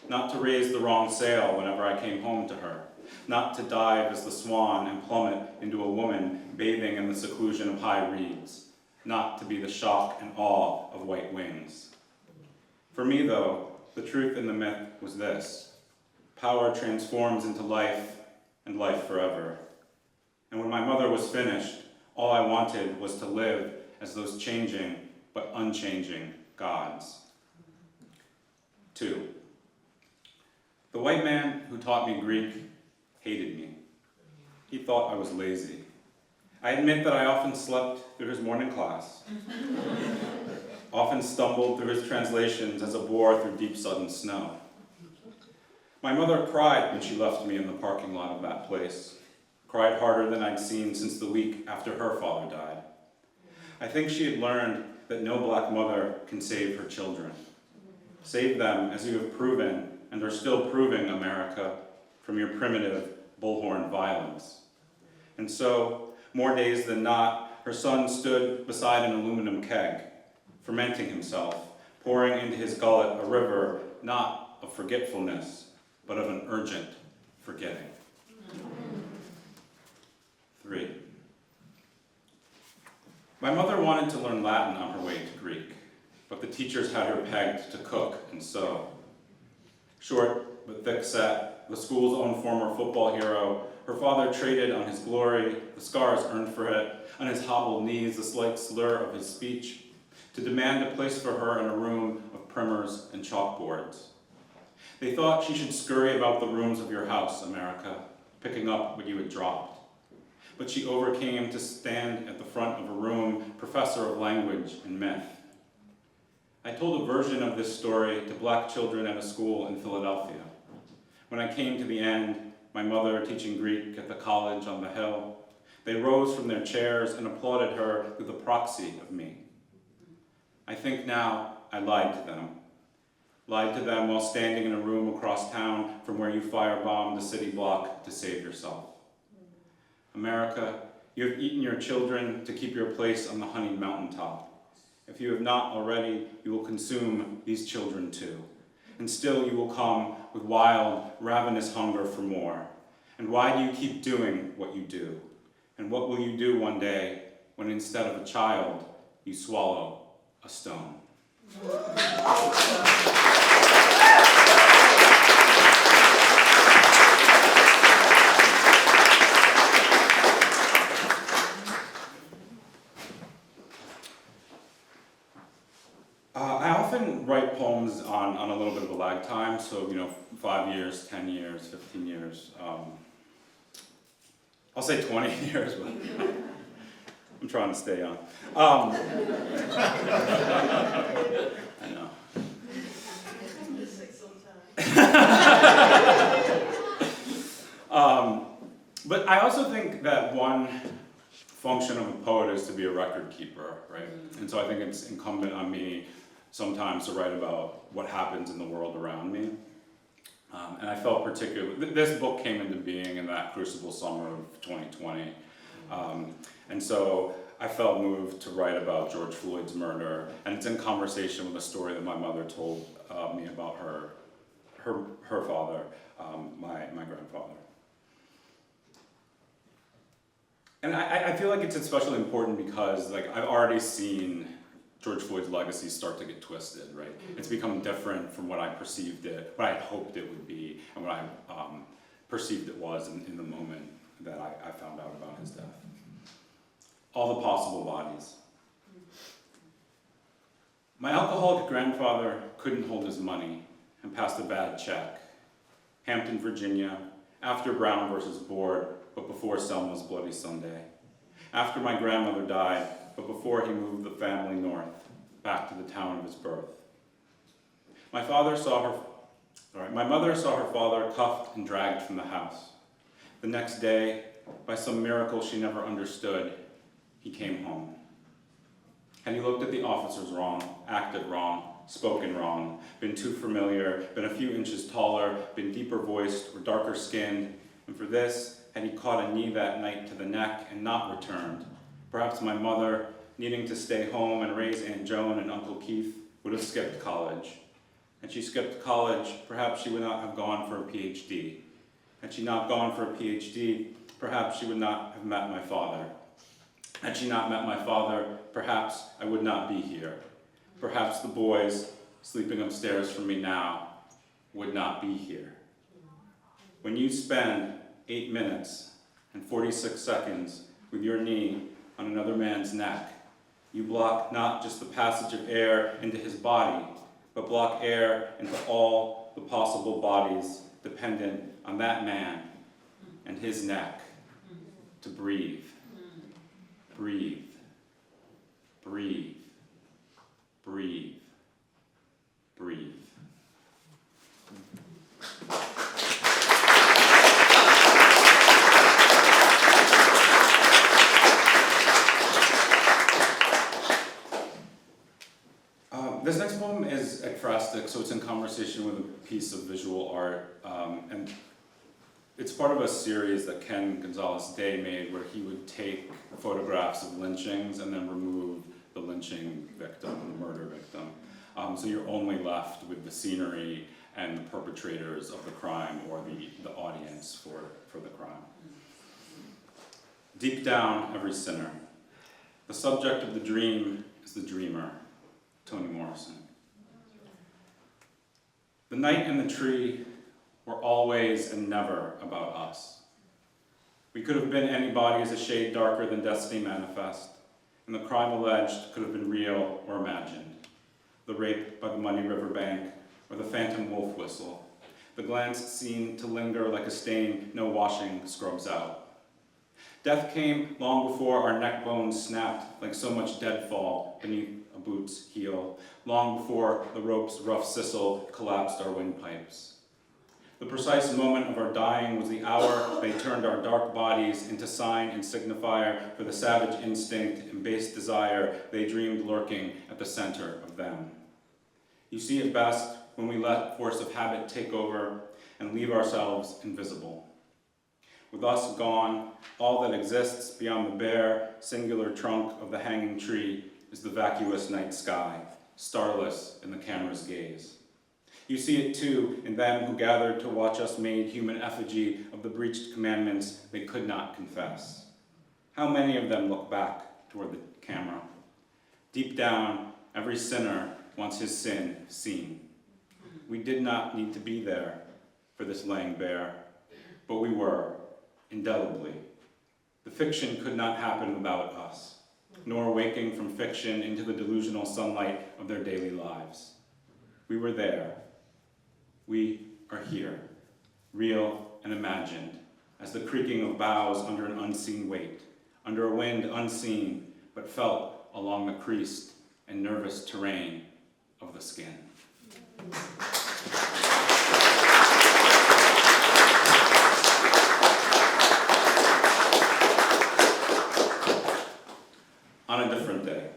Not to raise the wrong sail whenever I came home to her, not to dive as the swan and plummet into a woman bathing in the seclusion of high reeds, not to be the shock and awe of white wings. For me, though, the truth in the myth was this: power transforms into life, and life forever. And when my mother was finished, all I wanted was to live as those changing but unchanging gods. 2. The white man who taught me Greek hated me. He thought I was lazy. I admit that I often slept through his morning class, often stumbled through his translations as a bore through deep sudden snow. My mother cried when she left me in the parking lot of that place, cried harder than I'd seen since the week after her father died. I think she had learned that no black mother can save her children. Save them, as you have proven, and are still proving, America, from your primitive bullhorn violence. And so, more days than not, her son stood beside an aluminum keg, fermenting himself, pouring into his gullet a river, not of forgetfulness, but of an urgent forgetting. 3. My mother wanted to learn Latin on her way to Greek, but the teachers had her pegged to cook and sew. Short but thick-set, the school's own former football hero, her father traded on his glory, the scars earned for it, on his hobbled knees, the slight slur of his speech, to demand a place for her in a room of primers and chalkboards. They thought she should scurry about the rooms of your house, America, picking up what you had dropped. But she overcame to stand at the front of a room, professor of language and myth. I told a version of this story to black children at a school in Philadelphia. When I came to the end, my mother teaching Greek at the college on the hill, they rose from their chairs and applauded her with a proxy of me. I think now I lied to them while standing in a room across town from where you firebombed the city block to save yourself. America, you have eaten your children to keep your place on the honeyed mountaintop. If you have not already, you will consume these children too. And still you will come with wild, ravenous hunger for more. And why do you keep doing what you do? And what will you do one day when instead of a child, you swallow a stone? I often write poems on a little bit of a lag time, so 5 years, 10 years, 15 years. I'll say 20 years, but I'm trying to stay young. I know. But I also think that one function of a poet is to be a record keeper, right? And so I think it's incumbent on me sometimes to write about what happens in the world around me. And I felt particularly, this book came into being in that crucible summer of 2020. And so I felt moved to write about George Floyd's murder, and it's in conversation with a story that my mother told me about her father, my grandfather. And I feel like it's especially important because I've already seen George Floyd's legacy start to get twisted, right? It's become different from what I perceived it, what I had hoped it would be, and what I perceived it was in the moment that I found out about his death. All the possible bodies. My alcoholic grandfather couldn't hold his money and passed a bad check. Hampton, Virginia, after Brown versus Board, but before Selma's Bloody Sunday. After my grandmother died, but before he moved the family north, back to the town of his birth. My mother saw her father cuffed and dragged from the house. The next day, by some miracle she never understood, he came home. Had he looked at the officers wrong, acted wrong, spoken wrong, been too familiar, been a few inches taller, been deeper voiced or darker skinned, and for this, had he caught a knee that night to the neck and not returned, perhaps my mother, needing to stay home and raise Aunt Joan and Uncle Keith, would have skipped college. Had she skipped college, perhaps she would not have gone for a PhD. Had she not gone for a PhD, perhaps she would not have met my father. Had she not met my father, perhaps I would not be here. Perhaps the boys sleeping upstairs from me now would not be here. When you spend 8 minutes and 46 seconds with your knee on another man's neck, you block not just the passage of air into his body, but block air into all the possible bodies dependent on that man and his neck to breathe, breathe, breathe, breathe, breathe. This next poem is ekphrastic, so it's in conversation with a piece of visual art, and it's part of a series that Ken Gonzalez-Day made where he would take photographs of lynchings and then remove the lynching victim, the murder victim. So you're only left with the scenery and the perpetrators of the crime or the audience for the crime. Deep down, every sinner. The subject of the dream is the dreamer. Toni Morrison. The night and the tree were always and never about us. We could have been any bodies a shade darker than destiny manifest, and the crime alleged could have been real or imagined. The rape by the muddy riverbank, or the phantom wolf whistle, the glance seen to linger like a stain no washing scrubs out. Death came long before our neck bones snapped like so much deadfall beneath a boot's heel, long before the rope's rough sissel collapsed our windpipes. The precise moment of our dying was the hour they turned our dark bodies into sign and signifier for the savage instinct and base desire they dreamed lurking at the center of them. You see it best when we let force of habit take over and leave ourselves invisible. With us gone, all that exists beyond the bare, singular trunk of the hanging tree is the vacuous night sky, starless in the camera's gaze. You see it too in them who gathered to watch us made human effigy of the breached commandments they could not confess. How many of them look back toward the camera? Deep down, every sinner wants his sin seen. We did not need to be there for this laying bare, but we were, indelibly. The fiction could not happen without us, nor waking from fiction into the delusional sunlight of their daily lives. We were there. We are here, real and imagined, as the creaking of boughs under an unseen weight, under a wind unseen, but felt along the creased and nervous terrain of the skin. On a different day.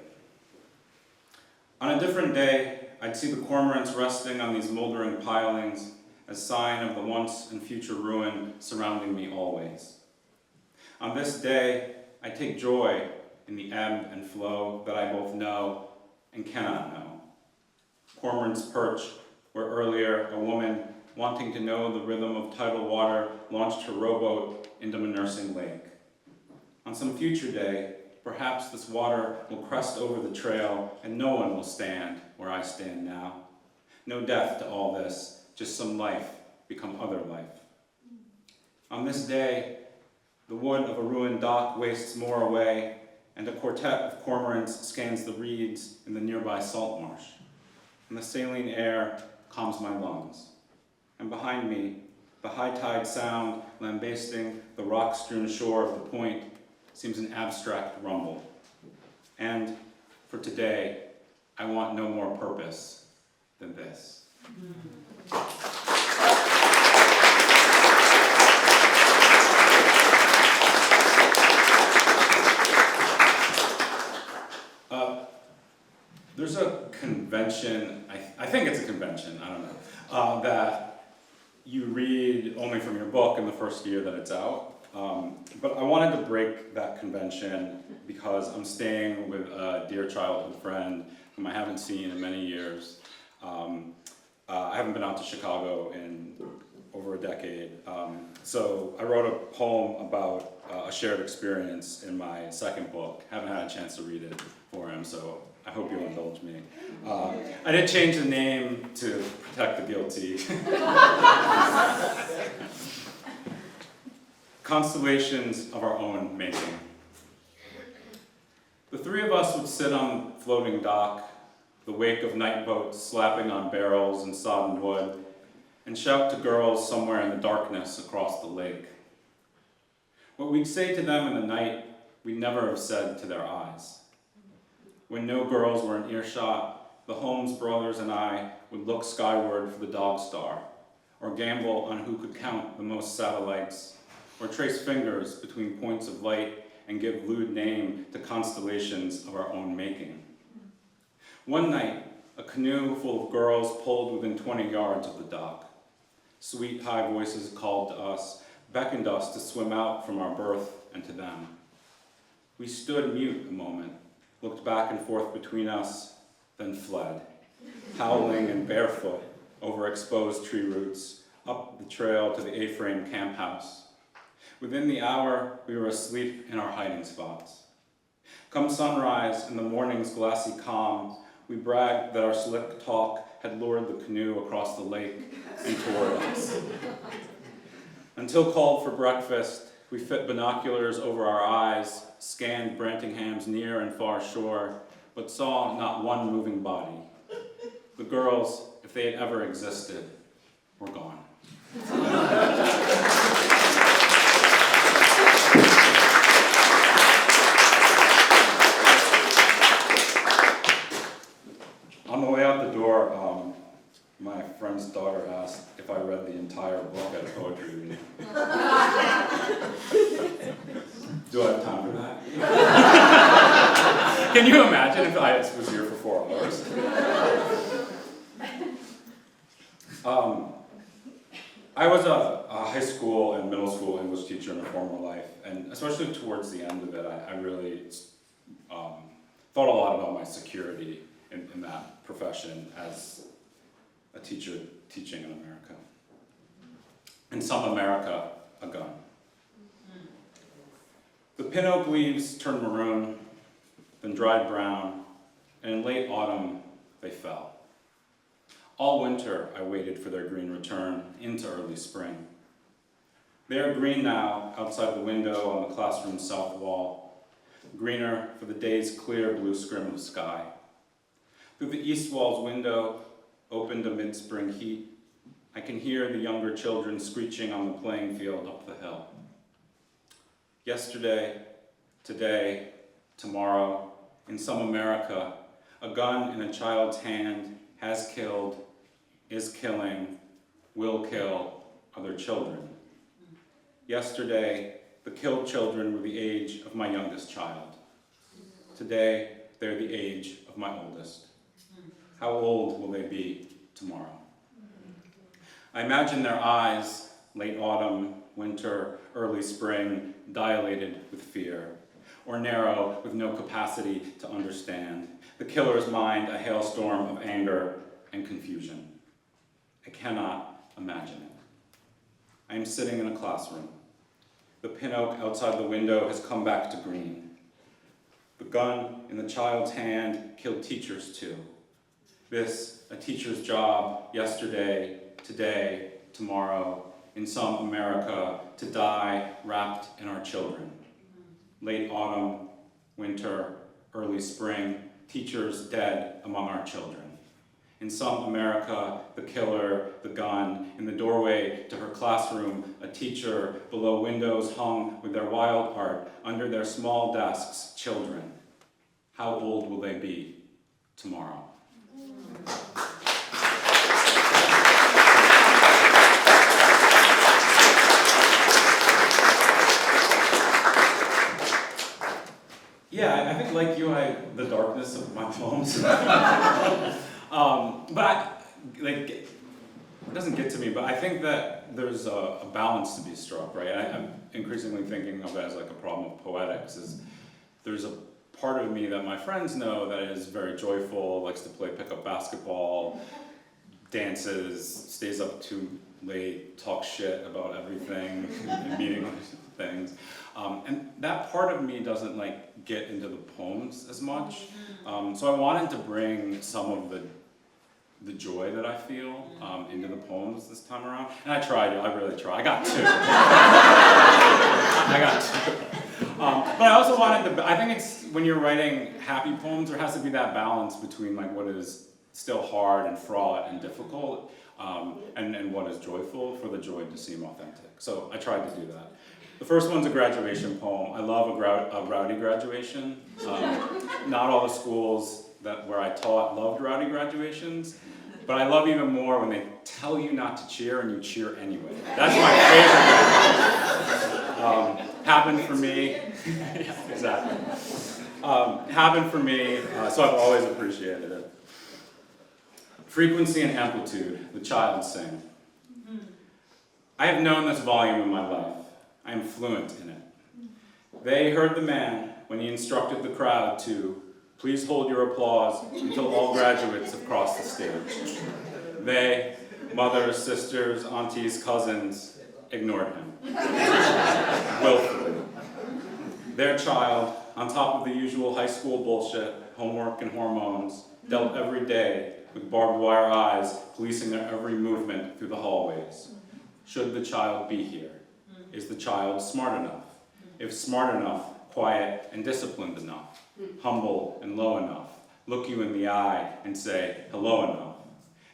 On a different day, I'd see the cormorants resting on these moldering pilings as sign of the once and future ruin surrounding me always. On this day, I take joy in the ebb and flow that I both know and cannot know. Cormorants perch where earlier a woman, wanting to know the rhythm of tidal water, launched her rowboat into a nursing lake. On some future day, perhaps this water will crest over the trail and no one will stand where I stand now. No death to all this, just some life become other life. On this day, the wood of a ruined dock wastes more away, and a quartet of cormorants scans the reeds in the nearby salt marsh. And the saline air calms my lungs. And behind me, the high tide sound lambasting the rock-strewn shore of the point seems an abstract rumble. And for today, I want no more purpose than this. There's a convention, I think it's a convention, I don't know, that you read only from your book in the first year that it's out. But I wanted to break that convention because I'm staying with a dear childhood friend whom I haven't seen in many years. I haven't been out to Chicago in over a decade. So I wrote a poem about a shared experience in my second book. Haven't had a chance to read it for him, so I hope you'll indulge me. I did change the name to protect the guilty. Constellations of our own making. The three of us would sit on the floating dock, the wake of night boats slapping on barrels and sodden wood, and shout to girls somewhere in the darkness across the lake. What we'd say to them in the night, we'd never have said to their eyes. When no girls were in earshot, the Holmes brothers and I would look skyward for the dog star, or gamble on who could count the most satellites, or trace fingers between points of light and give lewd name to constellations of our own making. One night, a canoe full of girls pulled within 20 yards of the dock. Sweet high voices called to us, beckoned us to swim out from our berth and to them. We stood mute a moment, looked back and forth between us, then fled, howling and barefoot over exposed tree roots, up the trail to the A-frame camp house. Within the hour, we were asleep in our hiding spots. Come sunrise and the morning's glassy calm, we bragged that our slick talk had lured the canoe across the lake and toward us. Until called for breakfast, we fit binoculars over our eyes, scanned Brantingham's near and far shore, but saw not one moving body. The girls, if they had ever existed, were gone. On the way out the door, my friend's daughter asked if I read the entire book at a poetry reading. Do I have time for that? Can you imagine if I was here for 4 hours? I was a high school and middle school English teacher in a former life, and especially towards the end of it, I really thought a lot about my security in that profession as a teacher teaching in America. In some America, a gun. The pin oak leaves turned maroon, then dried brown, and in late autumn, they fell. All winter, I waited for their green return into early spring. They are green now, outside the window on the classroom's south wall, greener for the day's clear blue scrim of sky. Through the east wall's window, opened amid spring heat, I can hear the younger children screeching on the playing field up the hill. Yesterday, today, tomorrow, in some America, a gun in a child's hand has killed, is killing, will kill other children. Yesterday, the killed children were the age of my youngest child. Today, they're the age of my oldest. How old will they be tomorrow? I imagine their eyes, late autumn, winter, early spring, dilated with fear, or narrow with no capacity to understand. The killer's mind, a hailstorm of anger and confusion. I cannot imagine it. I am sitting in a classroom. The pin oak outside the window has come back to green. The gun in the child's hand killed teachers too. This, a teacher's job, yesterday, today, tomorrow, in some America, to die wrapped in our children. Late autumn, winter, early spring, teachers dead among our children. In some America, the killer, the gun, in the doorway to her classroom, a teacher, below windows hung with their wild art, under their small desks, children. How old will they be tomorrow? Yeah, I think like you, the darkness of my poems. But it doesn't get to me, but I think that there's a balance to be struck, right? I'm increasingly thinking of it as like a problem of poetics, is there's a part of me that my friends know that is very joyful, likes to play pickup basketball, dances, stays up too late, talks shit about everything, meaningless things. And that part of me doesn't like get into the poems as much. So I wanted to bring some of the joy that I feel into the poems this time around. And I really tried. I got two. I got two. But I also wanted I think it's, when you're writing happy poems, there has to be that balance between like what is still hard and fraught and difficult, and what is joyful, for the joy to seem authentic. So I tried to do that. The first one's a graduation poem. I love a rowdy graduation. Not all the schools where I taught loved rowdy graduations, but I love even more when they tell you not to cheer and you cheer anyway. That's my favorite. Happened for me. Yeah, exactly. Happened for me, so I've always appreciated it. Frequency and amplitude, the child sing. I have known this volume in my life. I am fluent in it. They heard the man when he instructed the crowd to please hold your applause until all graduates have crossed the stage. They, mothers, sisters, aunties, cousins, ignored him. Willfully. Their child, on top of the usual high school bullshit, homework and hormones, dealt every day with barbed wire eyes policing their every movement through the hallways. Should the child be here? Is the child smart enough? If smart enough, quiet and disciplined enough, humble and low enough, look you in the eye and say hello enough.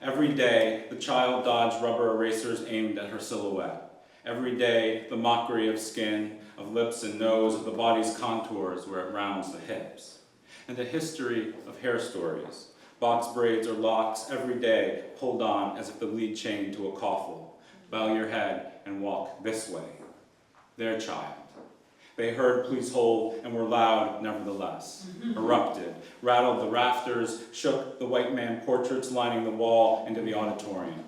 Every day, the child dodged rubber erasers aimed at her silhouette. Every day, the mockery of skin, of lips and nose, of the body's contours where it rounds the hips. And a history of hair stories, box braids or locks every day pulled on as if the lead chain to a coffle. Bow your head and walk this way. Their child. They heard please hold and were loud nevertheless. Erupted, rattled the rafters, shook the white man portraits lining the wall into the auditorium.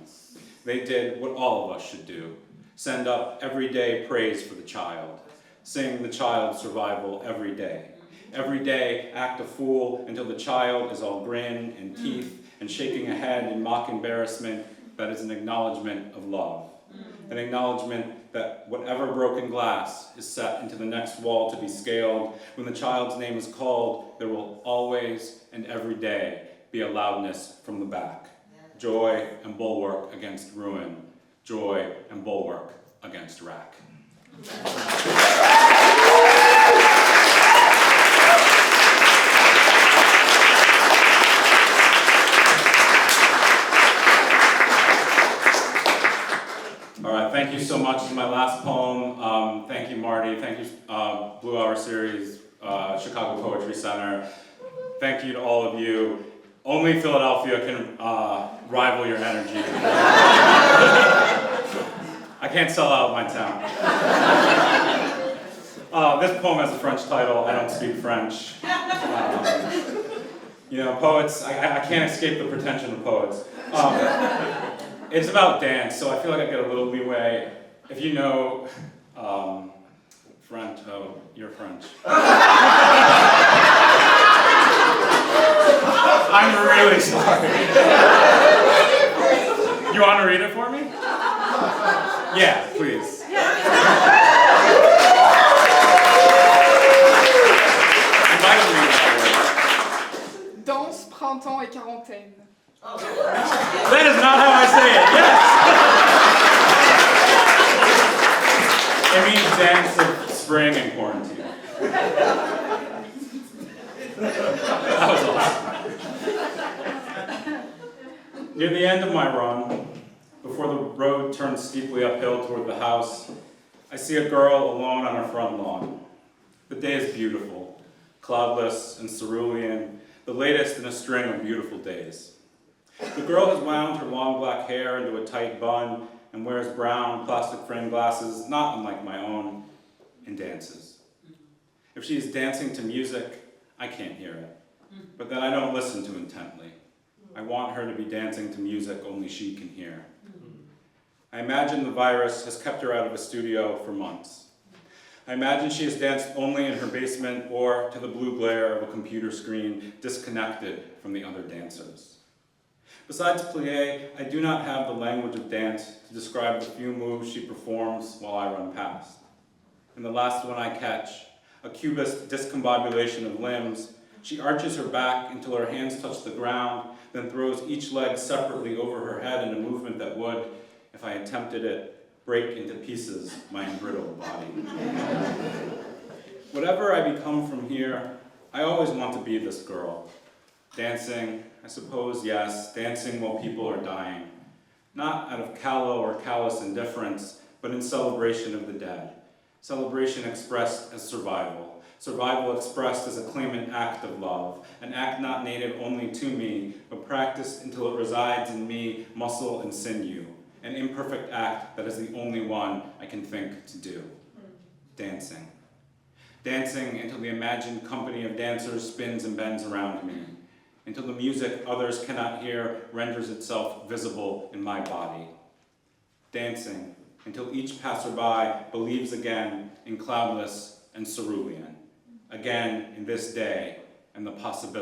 They did what all of us should do. Send up everyday praise for the child. Sing the child's survival every day. Every day act a fool until the child is all grin and teeth and shaking a head in mock embarrassment that is an acknowledgement of love. An acknowledgement that whatever broken glass is set into the next wall to be scaled, when the child's name is called, there will always and every day be a loudness from the back. Joy and bulwark against ruin. Joy and bulwark against rack. All right, thank you so much. This is my last poem. Thank you, Marty. Thank you, Blue Hour Series, Chicago Poetry Center. Thank you to all of you. Only Philadelphia can rival your energy. I can't sell out my town. This poem has a French title. I don't speak French. Poets, I can't escape the pretension of poets. It's about dance, so I feel like I get a little leeway. If you know French, oh, you're French. I'm really sorry. You want to read it for me? Yeah, please. Danse, printemps et quarantaine. That is not how I say it, yes! It means dance of spring and quarantine. That was awesome. Near the end of my run, before the road turns steeply uphill toward the house, I see a girl alone on her front lawn. The day is beautiful, cloudless and cerulean, the latest in a string of beautiful days. The girl has wound her long black hair into a tight bun and wears brown plastic frame glasses, not unlike my own, and dances. If she is dancing to music, I can't hear it, but then I don't listen too intently. I want her to be dancing to music only she can hear. I imagine the virus has kept her out of a studio for months. I imagine she has danced only in her basement or to the blue glare of a computer screen, disconnected from the other dancers. Besides plie, I do not have the language of dance to describe the few moves she performs while I run past. And the last one I catch, a cubist discombobulation of limbs, she arches her back until her hands touch the ground, then throws each leg separately over her head in a movement that would, if I attempted it, break into pieces my embrittled body. Whatever I become from here, I always want to be this girl. Dancing, I suppose, yes, dancing while people are dying. Not out of callow or callous indifference, but in celebration of the dead. Celebration expressed as survival. Survival expressed as a claimant act of love, an act not native only to me, but practiced until it resides in me, muscle and sinew, an imperfect act that is the only one I can think to do. Dancing. Dancing until the imagined company of dancers spins and bends around me, until the music others cannot hear renders itself visible in my body. Dancing until each passerby believes again in cloudless and cerulean, again in this day and the possibility